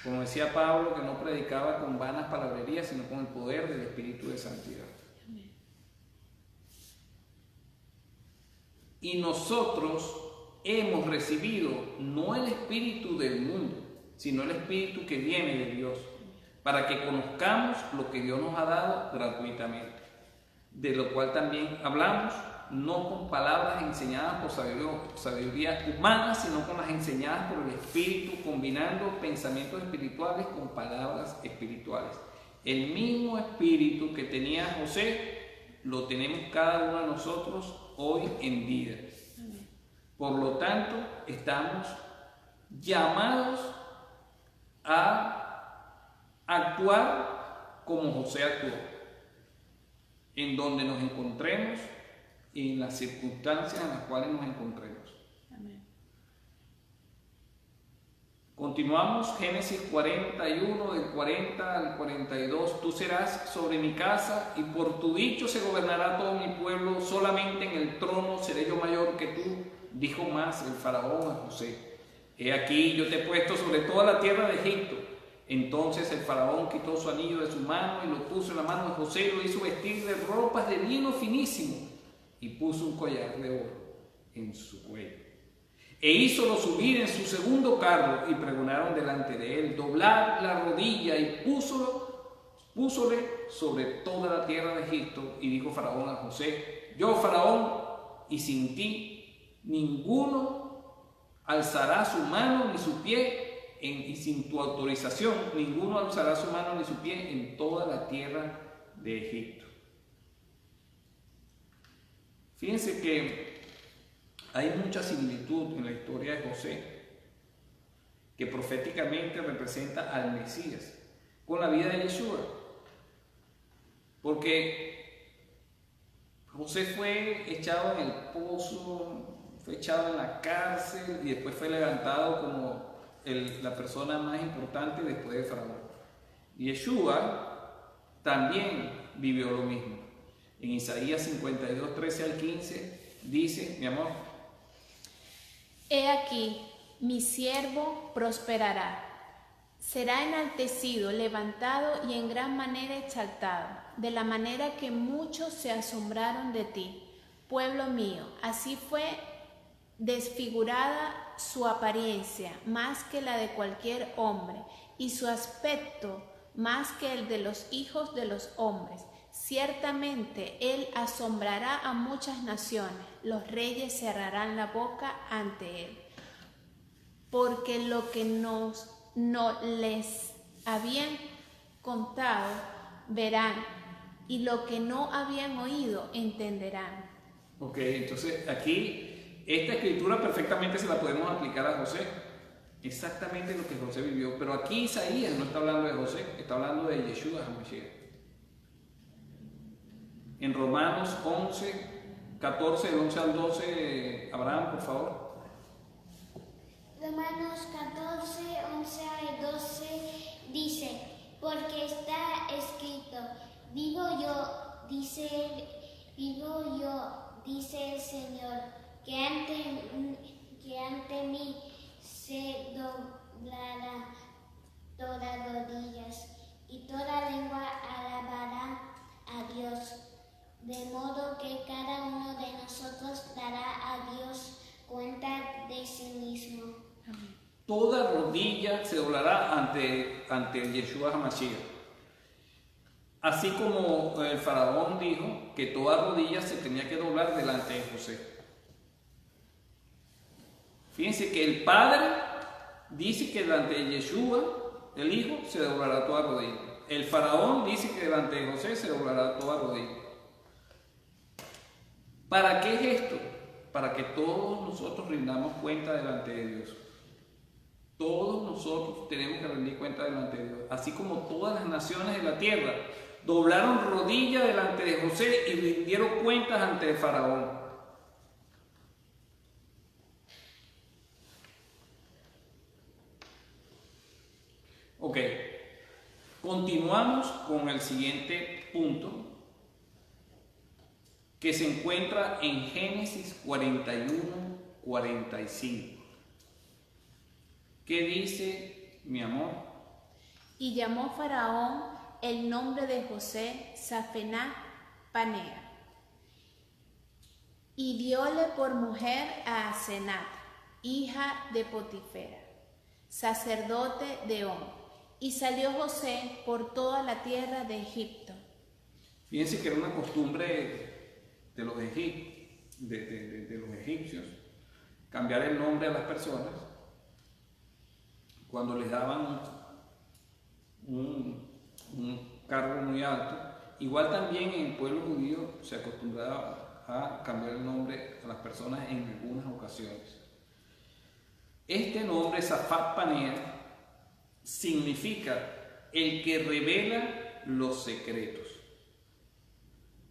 Como decía Pablo, que no predicaba con vanas palabrerías, sino con el poder del espíritu de santidad. Y nosotros hemos recibido no el espíritu del mundo, sino el espíritu que viene de Dios, para que conozcamos lo que Dios nos ha dado gratuitamente, de lo cual también hablamos, no con palabras enseñadas por sabiduría humana, sino con las enseñadas por el Espíritu, combinando pensamientos espirituales con palabras espirituales. El mismo espíritu que tenía José, lo tenemos cada uno de nosotros hoy en día. Por lo tanto, estamos llamados a actuar como José actuó, en donde nos encontremos y en las circunstancias en las cuales nos encontremos. Amén. Continuamos, Génesis 41, del 40 al 42. Tú serás sobre mi casa y por tu dicho se gobernará todo mi pueblo, solamente en el trono seré yo mayor que tú. Dijo más el faraón a José, he aquí yo te he puesto sobre toda la tierra de Egipto. Entonces el faraón quitó su anillo de su mano y lo puso en la mano de José y lo hizo vestir de ropas de lino finísimo y puso un collar de oro en su cuello. E hízolo subir en su segundo carro y pregonaron delante de él, doblar la rodilla y púsole sobre toda la tierra de Egipto. Y dijo Faraón a José, yo Faraón, y sin ti ninguno alzará su mano ni su pie, y sin tu autorización ninguno alzará su mano ni su pie en toda la tierra de Egipto. Fíjense que hay mucha similitud en la historia de José, que proféticamente representa al Mesías, con la vida de Yeshua. Porque José fue echado en el pozo, fue echado en la cárcel y después fue levantado como la persona más importante después de Faraón. Yeshua también vivió lo mismo. En Isaías 52, 13 al 15 dice, mi amor, he aquí, mi siervo prosperará, será enaltecido, levantado y en gran manera exaltado, de la manera que muchos se asombraron de ti, pueblo mío. Así fue desfigurada su apariencia, más que la de cualquier hombre, y su aspecto más que el de los hijos de los hombres. Ciertamente él asombrará a muchas naciones, los reyes cerrarán la boca ante él, porque lo que no les habían contado verán, y lo que no habían oído entenderán. Ok, entonces aquí esta escritura perfectamente se la podemos aplicar a José, exactamente lo que José vivió, pero aquí Isaías no está hablando de José, está hablando de Yeshua HaMashiach. En Romanos 11, 14, del 11 al 12, Abraham, por favor. Romanos 14, 11 al 12 dice, porque está escrito, vivo yo, dice el Señor, que ante mí se doblará todas rodillas y toda lengua alabará a Dios. De modo que cada uno de nosotros dará a Dios cuenta de sí mismo. Toda rodilla se doblará ante Yeshua HaMashiach. Así como el faraón dijo que toda rodilla se tenía que doblar delante de José. Fíjense que el Padre dice que delante de Yeshua, el Hijo, se doblará toda rodilla. El faraón dice que delante de José se doblará toda rodilla. ¿Para qué es esto? Para que todos nosotros rindamos cuenta delante de Dios. Todos nosotros tenemos que rendir cuenta delante de Dios. Así como todas las naciones de la tierra doblaron rodillas delante de José y rindieron cuentas ante el faraón. Ok, continuamos con el siguiente punto, que se encuentra en Génesis 41, 45. ¿Qué dice, mi amor? Y llamó Faraón el nombre de José Safenat Panea, y dióle por mujer a Asenat, hija de Potifera, sacerdote de On. Y salió José por toda la tierra de Egipto. Fíjense que era una costumbre de los egipcios cambiar el nombre a las personas cuando les daban un cargo muy alto. Igual también en el pueblo judío se acostumbraba a cambiar el nombre a las personas en algunas ocasiones. Este nombre, Safat Panea, significa el que revela los secretos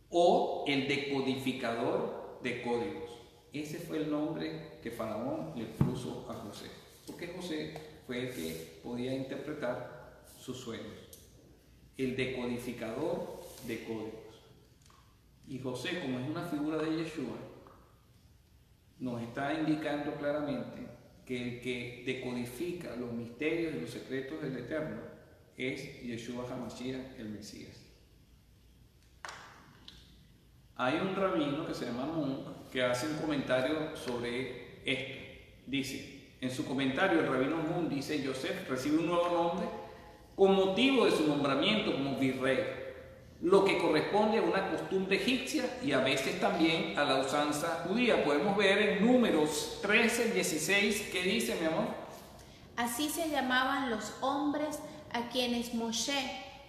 o el decodificador de códigos. Ese fue el nombre que Faraón le puso a José, porque José fue el que podía interpretar sus sueños, el decodificador de códigos. Y José, como es una figura de Yeshua, nos está indicando claramente que el que decodifica los misterios y los secretos del Eterno es Yeshua HaMashiach, el Mesías. Hay un rabino que se llama Munk que hace un comentario sobre esto. Dice, en su comentario el rabino Munk dice: Yosef recibe un nuevo nombre con motivo de su nombramiento como virrey, lo que corresponde a una costumbre egipcia y a veces también a la usanza judía. Podemos ver en Números 13:16, ¿qué dice, mi amor? Así se llamaban los hombres a quienes Moshe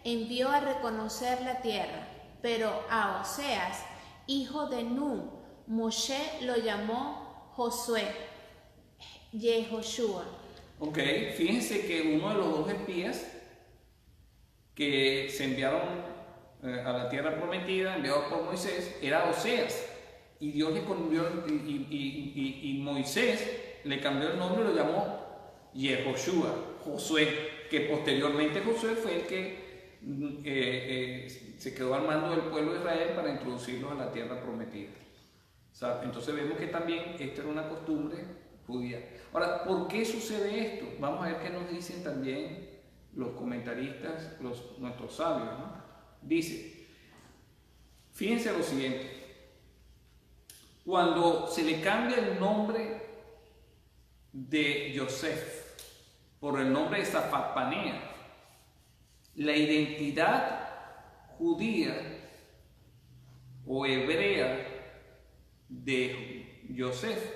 envió a reconocer la tierra, pero a Oseas, hijo de Nun, Moshe lo llamó Josué, Yehoshua. Ok, fíjense que uno de los dos espías que se enviaron a la tierra prometida, enviados por Moisés, era Oseas. Y Dios le cambió, y Moisés le cambió el nombre y lo llamó Yehoshua, Josué, que posteriormente Josué fue el que se quedó al mando del pueblo de Israel para introducirlos a la tierra prometida. Entonces vemos que también esta era una costumbre judía. Ahora, ¿por qué sucede esto? Vamos a ver qué nos dicen también los comentaristas, nuestros sabios, ¿no? Dice, fíjense lo siguiente: cuando se le cambia el nombre de Yosef por el nombre de Zaphat-Panea, la identidad judía o hebrea de Yosef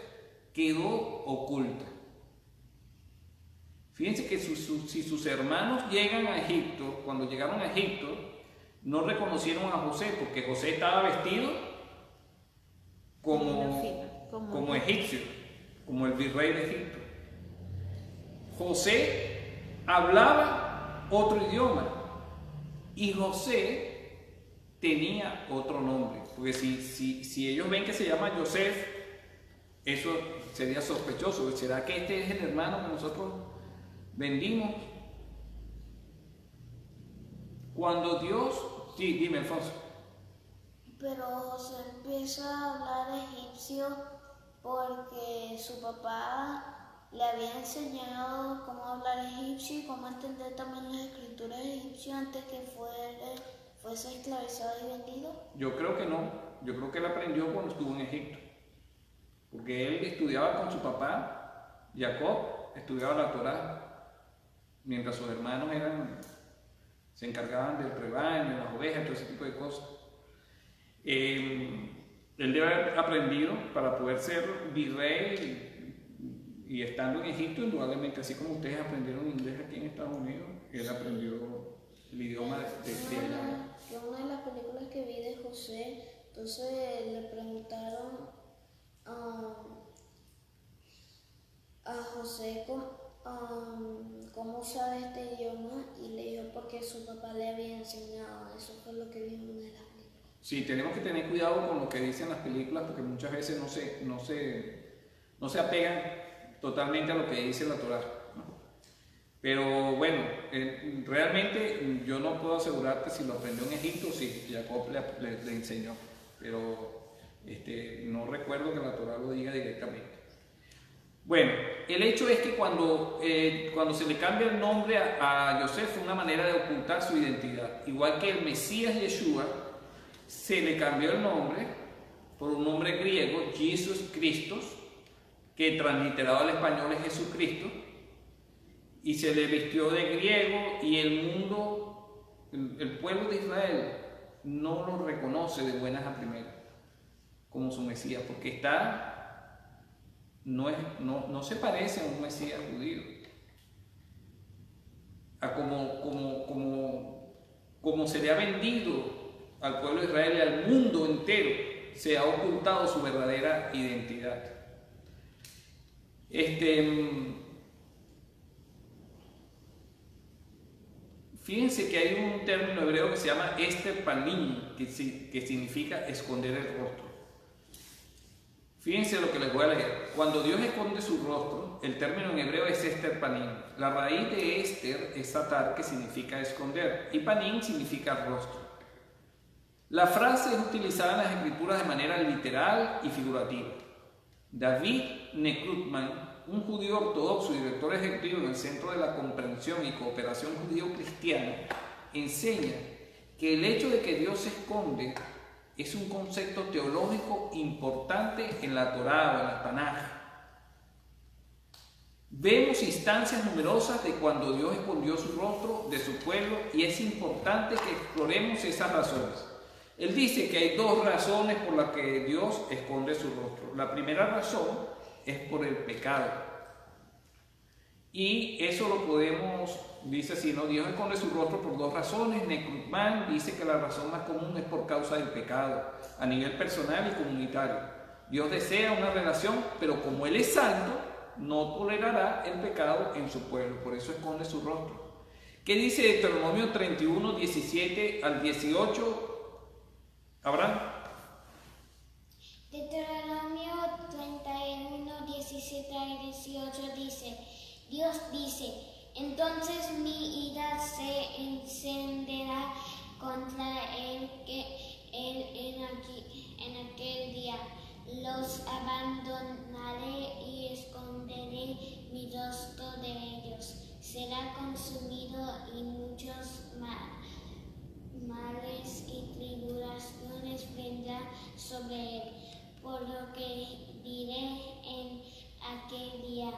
quedó oculta. Fíjense que si sus hermanos llegan a Egipto, cuando llegaron a Egipto, no reconocieron a José porque José estaba vestido como egipcio, como el virrey de Egipto. José hablaba otro idioma y José tenía otro nombre, porque si ellos ven que se llama Yosef, eso sería sospechoso. ¿Será que este es el hermano que nosotros vendimos? Cuando Dios... Sí, dime, Alfonso. Pero José empieza a hablar egipcio porque su papá le había enseñado cómo hablar egipcio y cómo entender también las escrituras egipcias antes que fuese esclavizado y vendido. Yo creo que no. Yo creo que él aprendió cuando estuvo en Egipto. Porque él estudiaba con su papá, Jacob, estudiaba la Torá, mientras sus hermanos se encargaban del rebaño, las ovejas, todo ese tipo de cosas. Él debe haber aprendido para poder ser virrey y estando en Egipto, indudablemente, así como ustedes aprendieron inglés aquí en Estados Unidos, él aprendió el idioma de allá. En una de las películas que vi de José, entonces le preguntaron a José cómo usaba este idioma y le dijo porque su papá le había enseñado. Eso fue lo que vi en una de las películas. Sí, tenemos que tener cuidado con lo que dicen las películas porque muchas veces no se apegan totalmente a lo que dice la Torá, ¿no? Pero bueno, realmente yo no puedo asegurarte si lo aprendió en Egipto o si Jacob le enseñó, pero no recuerdo que la Torá lo diga directamente. Bueno, el hecho es que cuando se le cambia el nombre a Yosef fue una manera de ocultar su identidad. Igual que el Mesías Yeshua, se le cambió el nombre por un nombre griego, Jesus Christos, que transliterado al español es Jesucristo, y se le vistió de griego y el mundo, el pueblo de Israel, no lo reconoce de buenas a primeras como su Mesías, porque no se parece a un Mesías judío. A como se le ha vendido al pueblo de Israel y al mundo entero, se ha ocultado su verdadera identidad. Fíjense que hay un término hebreo que se llama Ester Panim, que significa esconder el rostro. Fíjense lo que les voy a leer. Cuando Dios esconde su rostro, el término en hebreo es Ester Panim. La raíz de Ester es satar, que significa esconder, y Panim significa rostro. La frase es utilizada en las escrituras de manera literal y figurativa. David Nekrutman, un judío ortodoxo y director ejecutivo en el Centro de la Comprensión y Cooperación Judío-Cristiana, enseña que el hecho de que Dios se esconde es un concepto teológico importante en la Torá o en la Tanaj. Vemos instancias numerosas de cuando Dios escondió su rostro de su pueblo y es importante que exploremos esas razones. Él dice que hay dos razones por las que Dios esconde su rostro. La primera razón es por el pecado. Y eso lo podemos, dice así, ¿no? Dios esconde su rostro por dos razones. Necrutman dice que la razón más común es por causa del pecado, a nivel personal y comunitario. Dios desea una relación, pero como Él es santo, no tolerará el pecado en su pueblo. Por eso esconde su rostro. ¿Qué dice Deuteronomio 31, 17 al 18? ¿Abraham? Deuteronomio 31, 17 al 18 dice: Dios dice: entonces mi ira se encenderá contra él en aquel día. Los abandonaré y esconderé mi rostro de ellos. Será consumido y muchos males y tribulaciones vendrán sobre él. Por lo que diré en aquel día: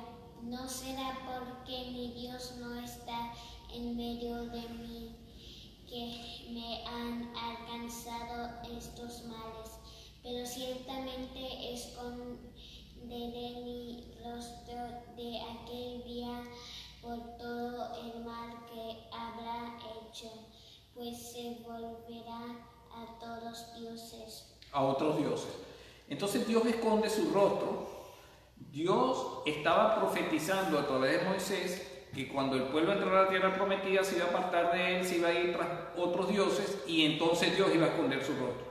no será porque mi Dios no está en medio de mí que me han alcanzado estos males, pero ciertamente esconderé mi rostro de aquel día por todo el mal que habrá hecho, pues se volverá a todos dioses. A otros dioses. Entonces Dios esconde su rostro. Dios estaba profetizando a través de Moisés que cuando el pueblo entrara a la tierra prometida se iba a apartar de él, se iba a ir tras otros dioses y entonces Dios iba a esconder su rostro.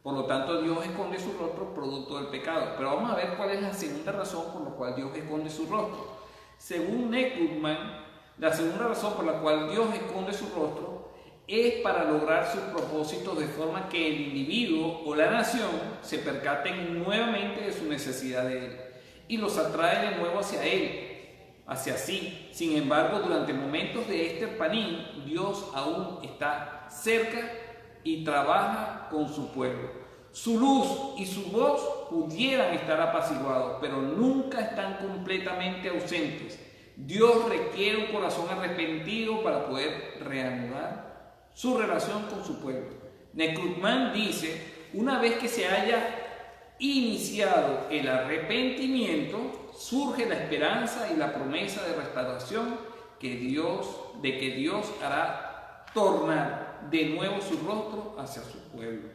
Por lo tanto, Dios esconde su rostro producto del pecado. Pero vamos a ver cuál es la segunda razón por la cual Dios esconde su rostro. Según Necrutman, la segunda razón por la cual Dios esconde su rostro es para lograr sus propósitos, de forma que el individuo o la nación se percaten nuevamente de su necesidad de él y los atrae de nuevo hacia él, hacia sí. Sin embargo, durante momentos de Esther Panim, Dios aún está cerca y trabaja con su pueblo. Su luz y su voz pudieran estar apaciguados, pero nunca están completamente ausentes. Dios requiere un corazón arrepentido para poder reanudar su relación con su pueblo. Necrutman dice: una vez que se haya iniciado el arrepentimiento, surge la esperanza y la promesa de restauración de que Dios hará tornar de nuevo su rostro hacia su pueblo.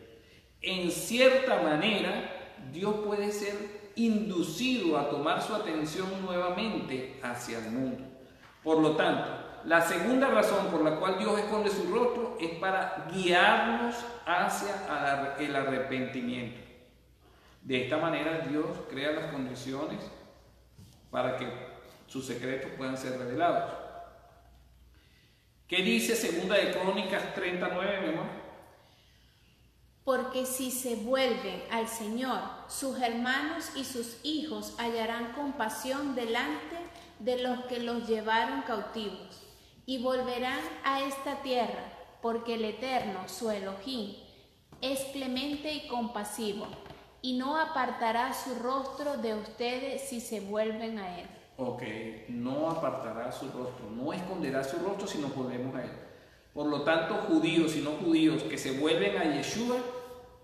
En cierta manera, Dios puede ser inducido a tomar su atención nuevamente hacia el mundo. Por lo tanto, la segunda razón por la cual Dios esconde su rostro es para guiarnos hacia el arrepentimiento. De esta manera, Dios crea las condiciones para que sus secretos puedan ser revelados. ¿Qué dice Segunda de Crónicas 39, mi amor? Porque si se vuelven al Señor, sus hermanos y sus hijos hallarán compasión delante de los que los llevaron cautivos, y volverán a esta tierra, porque el Eterno, su Elohim, es clemente y compasivo, y no apartará su rostro de ustedes si se vuelven a él. Ok, no apartará su rostro, no esconderá su rostro si nos volvemos a él. Por lo tanto, judíos y no judíos que se vuelven a Yeshua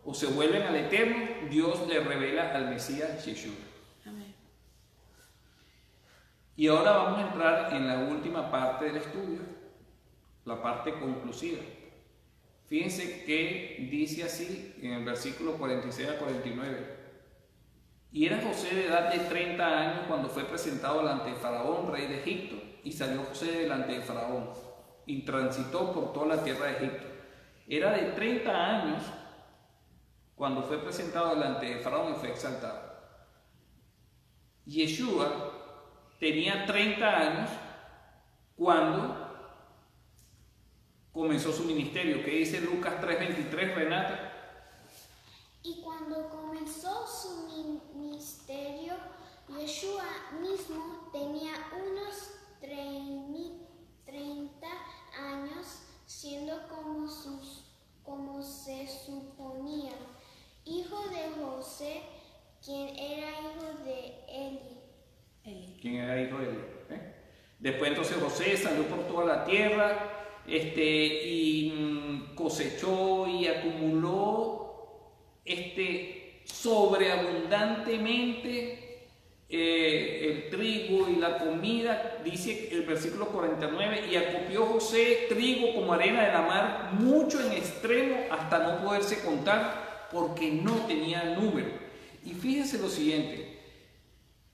o se vuelven al Eterno, Dios le revela al Mesías Yeshua. Amén. Y ahora vamos a entrar en la última parte del estudio, la parte conclusiva. Fíjense que dice así en el versículo 46 a 49. Y era José de edad de 30 años cuando fue presentado delante de Faraón, rey de Egipto, y salió José delante de Faraón y transitó por toda la tierra de Egipto. Era de 30 años cuando fue presentado delante de Faraón y fue exaltado. Yeshua tenía 30 años cuando comenzó su ministerio. ¿Qué dice Lucas 3:23, Renata? Y cuando comenzó su ministerio, Yeshua mismo tenía unos 30 años, siendo como se suponía Después entonces José salió por toda la tierra y cosechó y acumuló sobreabundantemente el trigo y la comida. Dice el versículo 49, y acopió José trigo como arena de la mar, mucho en extremo hasta no poderse contar, porque no tenía número. Y fíjense lo siguiente,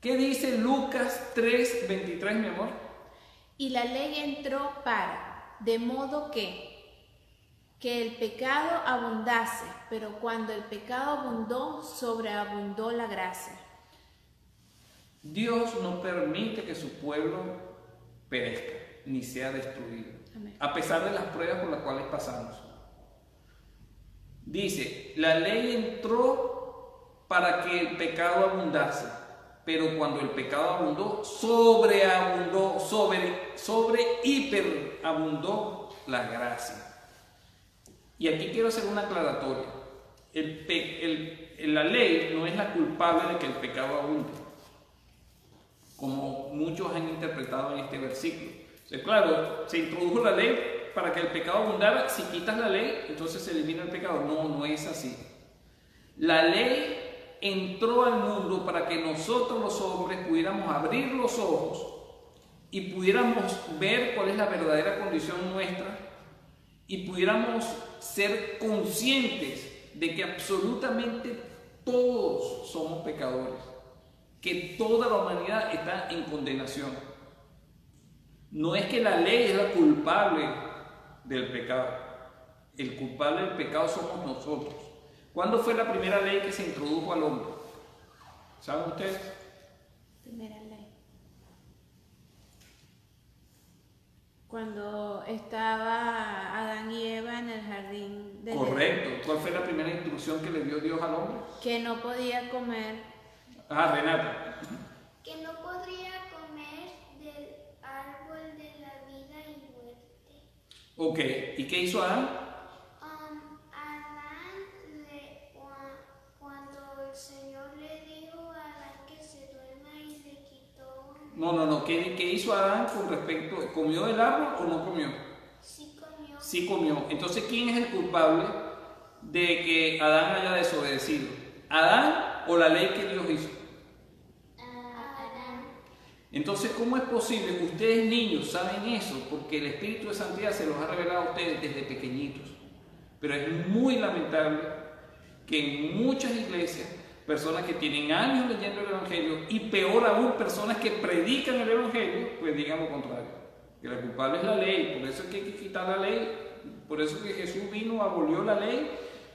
¿qué dice Lucas 3:23, mi amor? Y la ley entró de modo que el pecado abundase, pero cuando el pecado abundó, sobreabundó la gracia. Dios no permite que su pueblo perezca ni sea destruido. Amén. A pesar de las pruebas por las cuales pasamos. Dice, la ley entró para que el pecado abundase, pero cuando el pecado abundó, sobreabundó, hiperabundó la gracia. Y aquí quiero hacer una aclaratoria. La ley no es la culpable de que el pecado abunde, como muchos han interpretado en este versículo. Entonces, claro, se introdujo la ley para que el pecado abundara. Si quitas la ley, entonces se elimina el pecado. No, no es así. La ley entró al mundo para que nosotros los hombres pudiéramos abrir los ojos y pudiéramos ver cuál es la verdadera condición nuestra y pudiéramos ser conscientes de que absolutamente todos somos pecadores, que toda la humanidad está en condenación. No es que la ley es la culpable del pecado. El culpable del pecado somos nosotros. ¿Cuándo fue la primera ley que se introdujo al hombre? ¿Saben ustedes? Primera ley. Cuando estaba Adán y Eva en el jardín del Correcto. ¿Cuál fue la primera instrucción que le dio Dios al hombre? que no podía comer. Renata. Que no podría comer del árbol de la vida y muerte. Ok. ¿Y qué hizo Adán? Cuando el Señor le dijo a Adán que se duerma y le quitó... No. ¿Qué hizo Adán con respecto? ¿Comió del árbol o no comió? Sí comió. Sí comió. Entonces, ¿quién es el culpable de que Adán haya desobedecido? ¿Adán o la ley que Dios hizo? Adán. Entonces, ¿cómo es posible que ustedes niños saben eso? Porque el Espíritu de Santidad se los ha revelado a ustedes desde pequeñitos. Pero es muy lamentable que en muchas iglesias, personas que tienen años leyendo el Evangelio y peor aún, personas que predican el Evangelio, pues digan lo contrario. Que la culpable es la ley, por eso es que hay que quitar la ley. Por eso que Jesús vino, abolió la ley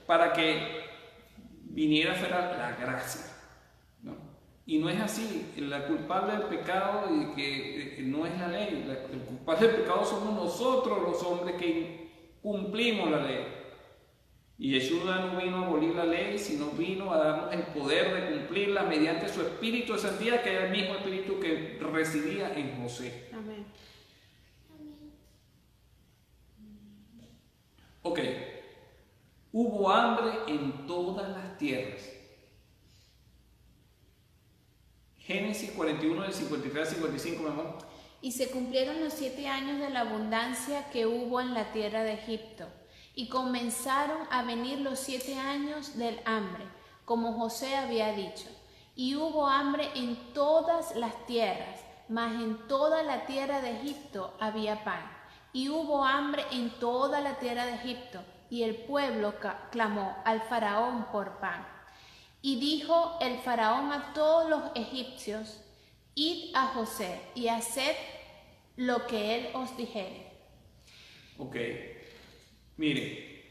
para que viniera a fuera la gracia, ¿no? Y no es así. La culpable del pecado y que no es la ley. El culpable del pecado somos nosotros los hombres que cumplimos la ley. Y Jesús no vino a abolir la ley, sino vino a darnos el poder de cumplirla mediante su Espíritu de Santidad, que era el mismo Espíritu que residía en José. Amén. Ok. Hubo hambre en todas las tierras. Génesis 41, del 53 al 55, mi amor. Y se cumplieron los 7 años de la abundancia que hubo en la tierra de Egipto, y comenzaron a venir los 7 años del hambre, como José había dicho. Y hubo hambre en todas las tierras, mas en toda la tierra de Egipto había pan. Y hubo hambre en toda la tierra de Egipto, y el pueblo clamó al faraón por pan. Y dijo el faraón a todos los egipcios: id a José y haced lo que él os dijere. Ok, miren,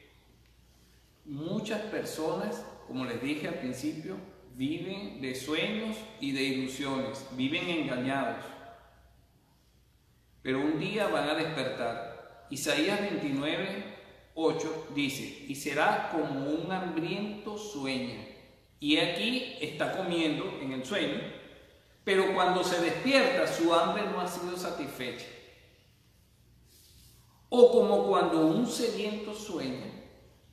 muchas personas, como les dije al principio, viven de sueños y de ilusiones, viven engañados, pero un día van a despertar. Isaías 29:8 dice: y será como un hambriento sueña, y aquí está comiendo en el sueño, pero cuando se despierta su hambre no ha sido satisfecha. O como cuando un sediento sueña,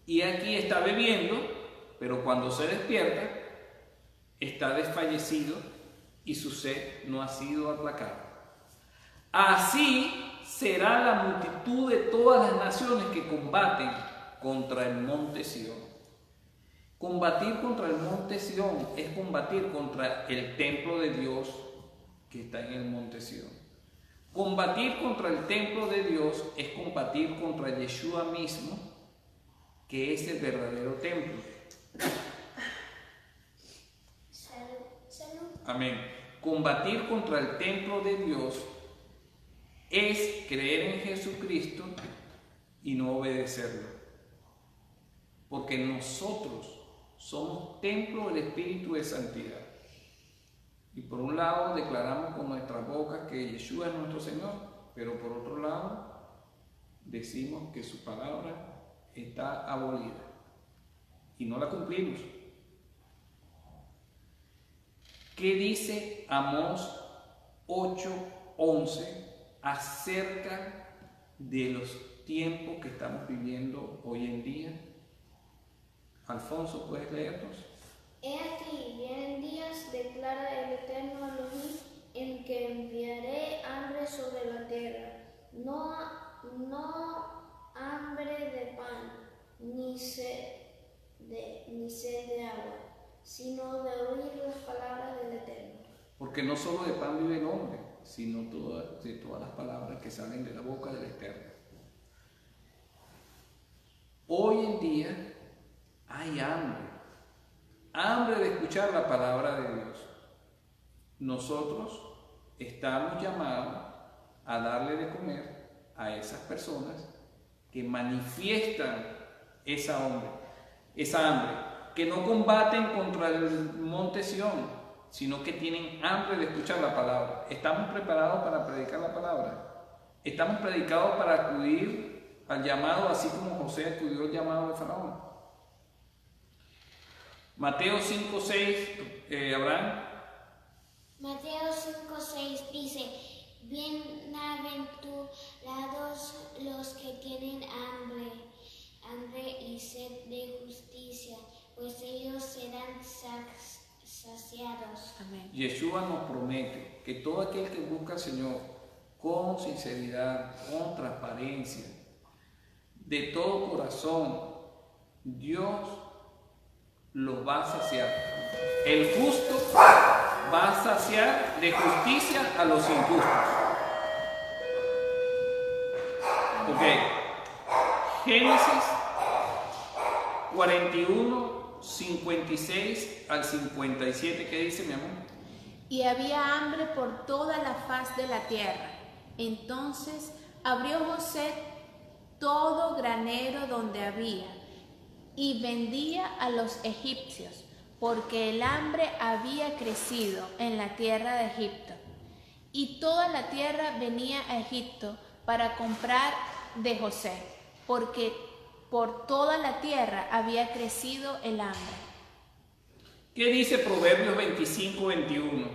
y aquí está bebiendo, pero cuando se despierta está desfallecido y su sed no ha sido aplacada. Así será la multitud de todas las naciones que combaten contra el monte Sión. Combatir contra el monte Sión es combatir contra el templo de Dios que está en el monte Sión. Combatir contra el templo de Dios es combatir contra Yeshua mismo, que es el verdadero templo. Amén. Combatir contra el templo de Dios es creer en Jesucristo y no obedecerlo. Porque nosotros somos templo del Espíritu de Santidad. Y por un lado declaramos con nuestras bocas que Yeshua es nuestro Señor, pero por otro lado decimos que su palabra está abolida y no la cumplimos. ¿Qué dice Amós 8:11 acerca de los tiempos que estamos viviendo hoy en día? Alfonso, ¿puedes leernos? He aquí, vienen días, declara el Eterno Elohim, en que enviaré hambre sobre la tierra, no hambre de pan, ni sed de agua, sino de oír las palabras del Eterno. Porque no solo de pan vive el hombre, sino de todas las palabras que salen de la boca del Eterno. Hoy en día hay hambre de escuchar la palabra de Dios. Nosotros estamos llamados a darle de comer a esas personas que manifiestan esa hambre, que no combaten contra el monte Sión, sino que tienen hambre de escuchar la palabra. ¿Estamos preparados para predicar la palabra? ¿Estamos predicados para acudir al llamado, así como José acudió al llamado de Faraón? Mateo 5:6, Abraham. Mateo 5:6 dice: bienaventurados los que tienen hambre y sed de justicia, pues ellos serán saciados. Amén. Yeshua nos promete que todo aquel que busca al Señor con sinceridad, con transparencia, de todo corazón, Dios los va a saciar. El justo va a saciar de justicia a los injustos. Ok. Génesis 41, 56 al 57. ¿Qué dice, mi amor? Y había hambre por toda la faz de la tierra. Entonces abrió José todo granero donde había y vendía a los egipcios, porque el hambre había crecido en la tierra de Egipto. Y toda la tierra venía a Egipto para comprar de José, porque por toda la tierra había crecido el hambre. ¿Qué dice Proverbios 25, 21?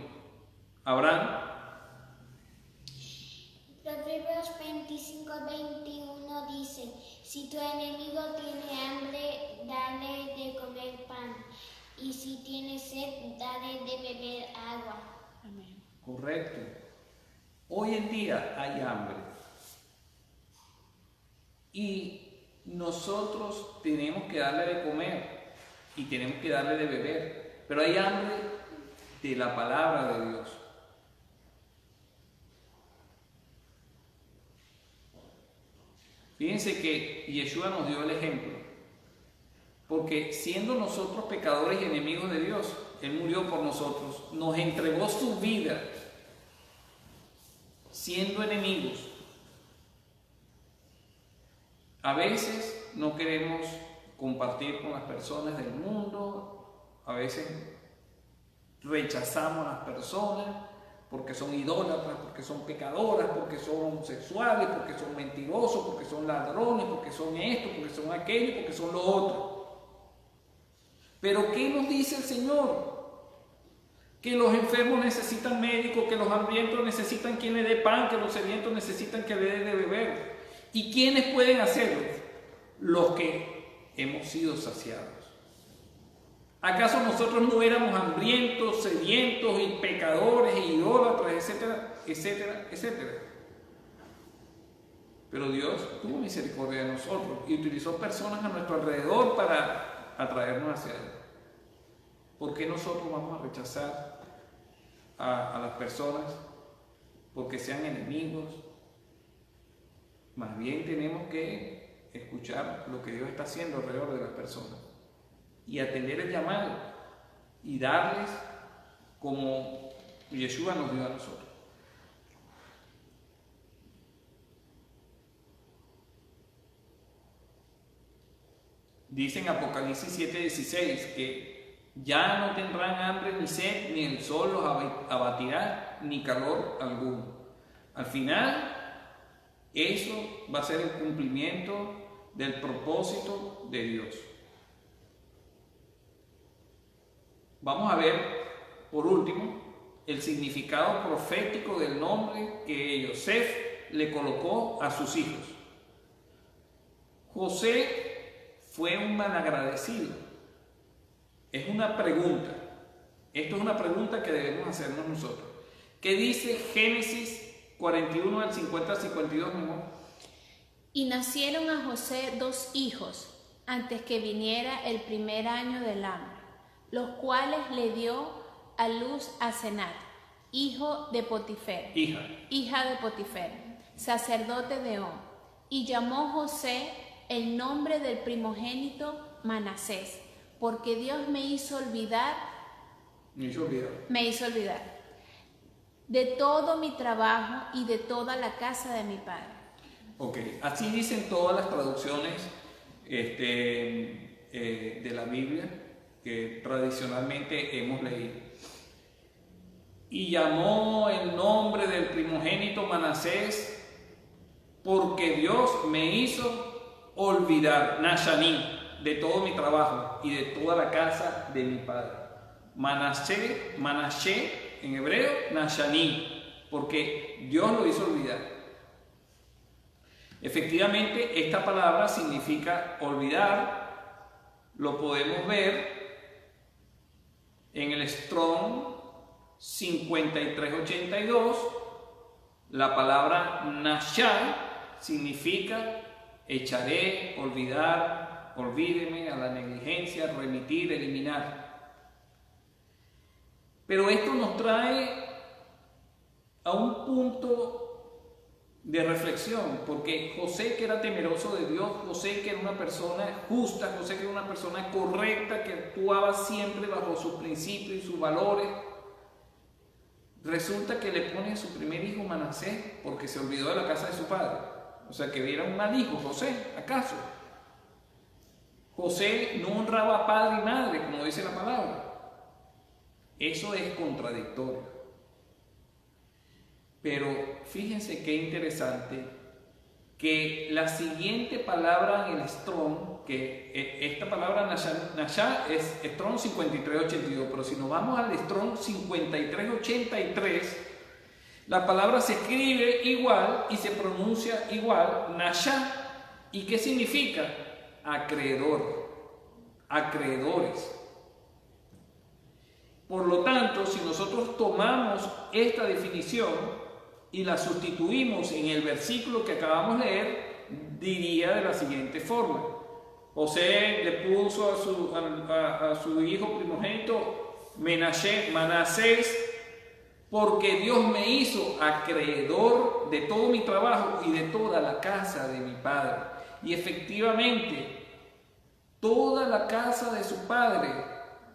Abraham. Proverbios 25, 21 dice: si tu enemigo tiene hambre, dale de comer pan, y si tiene sed, dale de beber agua. Amén. Correcto. Hoy en día hay hambre. Y nosotros tenemos que darle de comer y tenemos que darle de beber. Pero hay hambre de la palabra de Dios. Fíjense que Yeshua nos dio el ejemplo, porque siendo nosotros pecadores y enemigos de Dios, Él murió por nosotros, nos entregó su vida siendo enemigos. A veces no queremos compartir con las personas del mundo, a veces rechazamos a las personas porque son idólatras, porque son pecadoras, porque son homosexuales, porque son mentirosos, porque son ladrones, porque son esto, porque son aquello, porque son lo otro. Pero ¿qué nos dice el Señor? Que los enfermos necesitan médicos, que los hambrientos necesitan quien le dé pan, que los sedientos necesitan que le dé de beber. ¿Y quiénes pueden hacerlo? Los que hemos sido saciados. ¿Acaso nosotros no éramos hambrientos, sedientos y pecadores e idólatras, etcétera, etcétera, etcétera? Pero Dios tuvo misericordia de nosotros y utilizó personas a nuestro alrededor para atraernos hacia Él. ¿Por qué nosotros vamos a rechazar a las personas porque sean enemigos? Más bien tenemos que escuchar lo que Dios está haciendo alrededor de las personas y atender el llamado y darles como Yeshua nos dio a nosotros. Dice en Apocalipsis 7:16 que ya no tendrán hambre ni sed, ni el sol los abatirá, ni calor alguno. Al final, eso va a ser el cumplimiento del propósito de Dios. Vamos a ver, por último, el significado profético del nombre que Yosef le colocó a sus hijos. José fue un malagradecido. Es una pregunta. Esto es una pregunta que debemos hacernos nosotros. ¿Qué dice Génesis 41 del 50 al 52, mi amor? Y nacieron a José 2 hijos antes que viniera el primer año del hambre, los cuales le dio a luz a Senat, hija de Potifera, sacerdote de On, y llamó José el nombre del primogénito Manasés, porque Dios me hizo olvidar de todo mi trabajo y de toda la casa de mi padre. Ok, así dicen todas las traducciones de la Biblia que tradicionalmente hemos leído. Y llamó el nombre del primogénito Manasés porque Dios me hizo olvidar, Nashanim, de todo mi trabajo y de toda la casa de mi padre. Manasé en hebreo, Nashanim, porque Dios lo hizo olvidar. Efectivamente, esta palabra significa olvidar. Lo podemos ver en el Strong 5382. La palabra Nashá significa echaré, olvidar, olvídeme, a la negligencia, remitir, eliminar. Pero esto nos trae a un punto de reflexión, porque José, que era temeroso de Dios, José, que era una persona justa, José, que era una persona correcta, que actuaba siempre bajo sus principios y sus valores, resulta que le pone a su primer hijo Manasés porque se olvidó de la casa de su padre. O sea, que era un mal hijo, José, ¿acaso? José no honraba a padre y madre, como dice la palabra. Eso es contradictorio. Pero fíjense qué interesante que la siguiente palabra en el Strong, que esta palabra Nashá es Strong 5382, pero si nos vamos al Strong 5383, la palabra se escribe igual y se pronuncia igual, Nashá. ¿Y qué significa? Acreedor, acreedores. Por lo tanto, si nosotros tomamos esta definición y la sustituimos en el versículo que acabamos de leer, diría de la siguiente forma: José le puso a su hijo primogénito Manasés porque Dios me hizo acreedor de todo mi trabajo y de toda la casa de mi padre. Y efectivamente, toda la casa de su padre,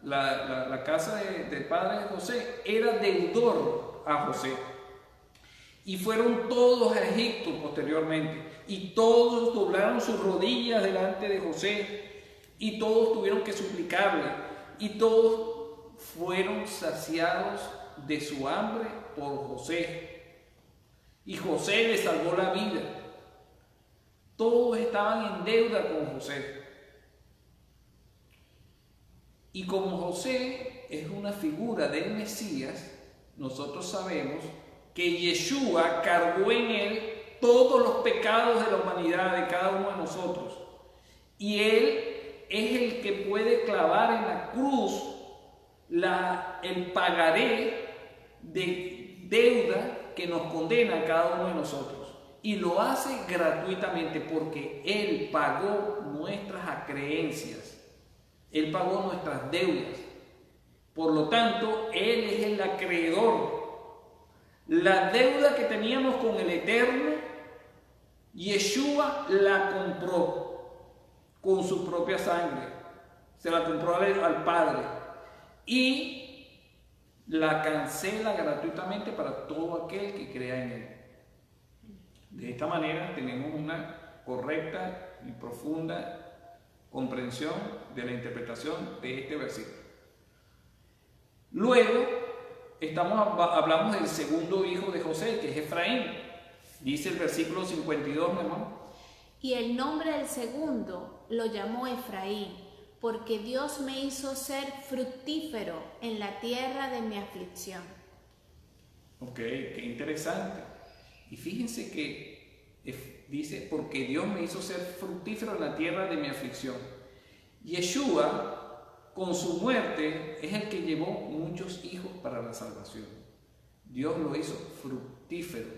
la casa del padre de José, era deudor a José. Y fueron todos a Egipto posteriormente, y todos doblaron sus rodillas delante de José, y todos tuvieron que suplicarle, y todos fueron saciados de su hambre por José. Y José les salvó la vida. Todos estaban en deuda con José. Y como José es una figura del Mesías, nosotros sabemos que Yeshua cargó en él todos los pecados de la humanidad, de cada uno de nosotros. Y él es el que puede clavar en la cruz el pagaré de deuda que nos condena a cada uno de nosotros. y lo hace gratuitamente porque Él pagó nuestras acreencias, Él pagó nuestras deudas. Por lo tanto, Él es el acreedor. La deuda que teníamos con el Eterno, Yeshua la compró con su propia sangre. Se la compró al Padre y la cancela gratuitamente para todo aquel que crea en Él. De esta manera tenemos una correcta y profunda comprensión de la interpretación de este versículo. Luego hablamos del segundo hijo de José, que es Efraín. Dice el versículo 52, mi hermano. Y el nombre del segundo lo llamó Efraín, porque Dios me hizo ser fructífero en la tierra de mi aflicción. Ok, qué interesante. Y fíjense que dice, porque Dios me hizo ser fructífero en la tierra de mi aflicción. Yeshua, con su muerte, es el que llevó muchos hijos para la salvación. Dios lo hizo fructífero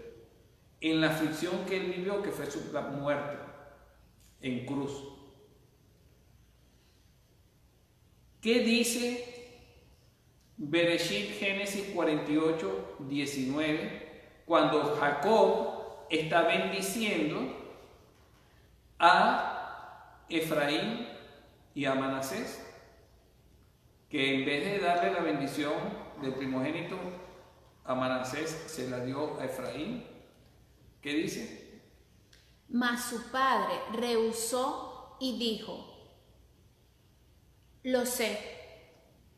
en la aflicción que él vivió, que fue su muerte en cruz. ¿Qué dice Bereshit, Génesis 48, 19, cuando Jacob está bendiciendo a Efraín y a Manasés? Que en vez de darle la bendición del primogénito a Manasés, se la dio a Efraín. ¿Qué dice? Mas su padre rehusó y dijo: lo sé,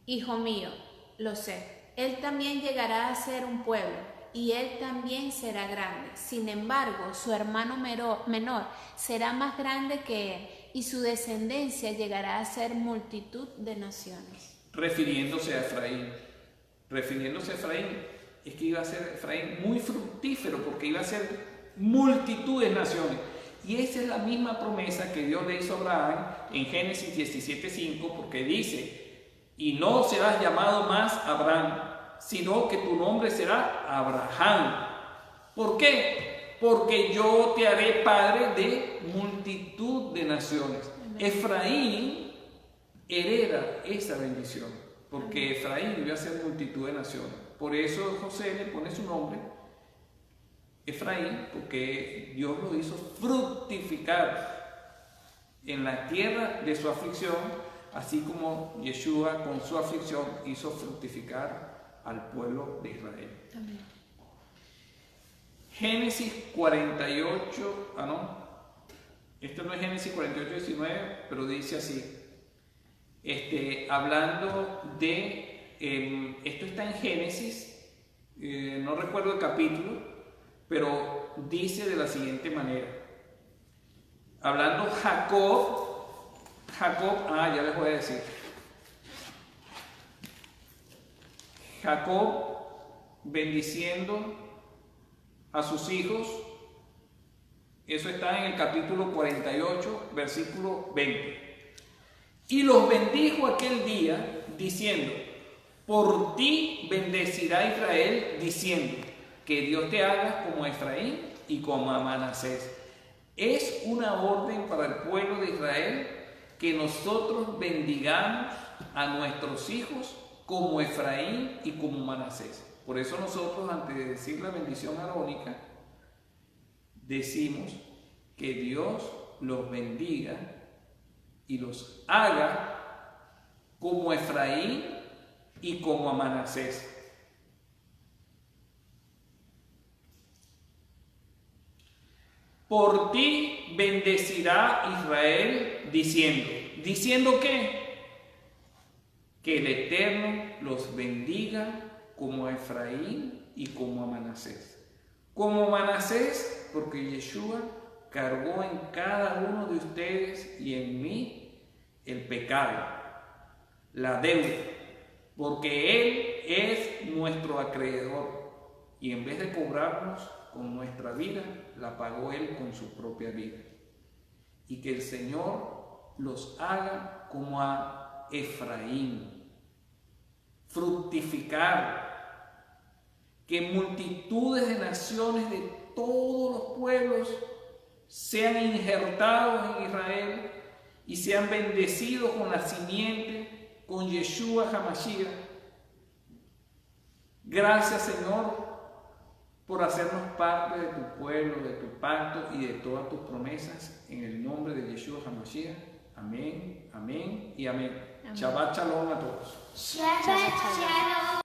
hijo mío, lo sé. Él también llegará a ser un pueblo, y él también será grande. Sin embargo, su hermano menor será más grande que él, y su descendencia llegará a ser multitud de naciones. Refiriéndose a Efraín, es que iba a ser Efraín muy fructífero, porque iba a ser multitud de naciones. Y esa es la misma promesa que Dios le hizo a Abraham en Génesis 17:5, porque dice: y no serás llamado más Abraham, sino que tu nombre será Abraham. ¿Por qué? Porque yo te haré padre de multitud de naciones. Efraín hereda esa bendición, porque Efraín iba a ser multitud de naciones. Por eso José le pone su nombre Efraín, porque Dios lo hizo fructificar en la tierra de su aflicción, así como Yeshua con su aflicción hizo fructificar al pueblo de Israel. Amén. Génesis 48, esto no es Génesis 48, 19, pero dice así. Hablando de, esto está en Génesis, no recuerdo el capítulo, pero dice de la siguiente manera. Hablando Jacob, ya les voy a decir. Jacob bendiciendo a sus hijos, eso está en el capítulo 48, versículo 20. Y los bendijo aquel día, diciendo: por ti bendecirá Israel, diciendo: que Dios te haga como a Efraín y como a Manasés. Es una orden para el pueblo de Israel que nosotros bendigamos a nuestros hijos como Efraín y como Manasés. Por eso nosotros, antes de decir la bendición arónica, decimos que Dios los bendiga y los haga como Efraín y como a Manasés. Por ti bendecirá Israel, diciendo. ¿Diciendo qué? Que el Eterno los bendiga como a Efraín y como a Manasés. Como Manasés, porque Yeshua cargó en cada uno de ustedes y en mí el pecado, la deuda, porque Él es nuestro acreedor, y en vez de cobrarnos con nuestra vida, la pagó Él con su propia vida. Y que el Señor los haga como a Efraín, fructificar que multitudes de naciones de todos los pueblos sean injertados en Israel y sean bendecidos con la simiente, con Yeshua HaMashiach. Gracias, Señor, por hacernos parte de tu pueblo, de tu pacto y de todas tus promesas. En el nombre de Yeshua HaMashiach. Amén, amén y amén. Amén. Shabbat Shalom a todos. Shabbat Shalom.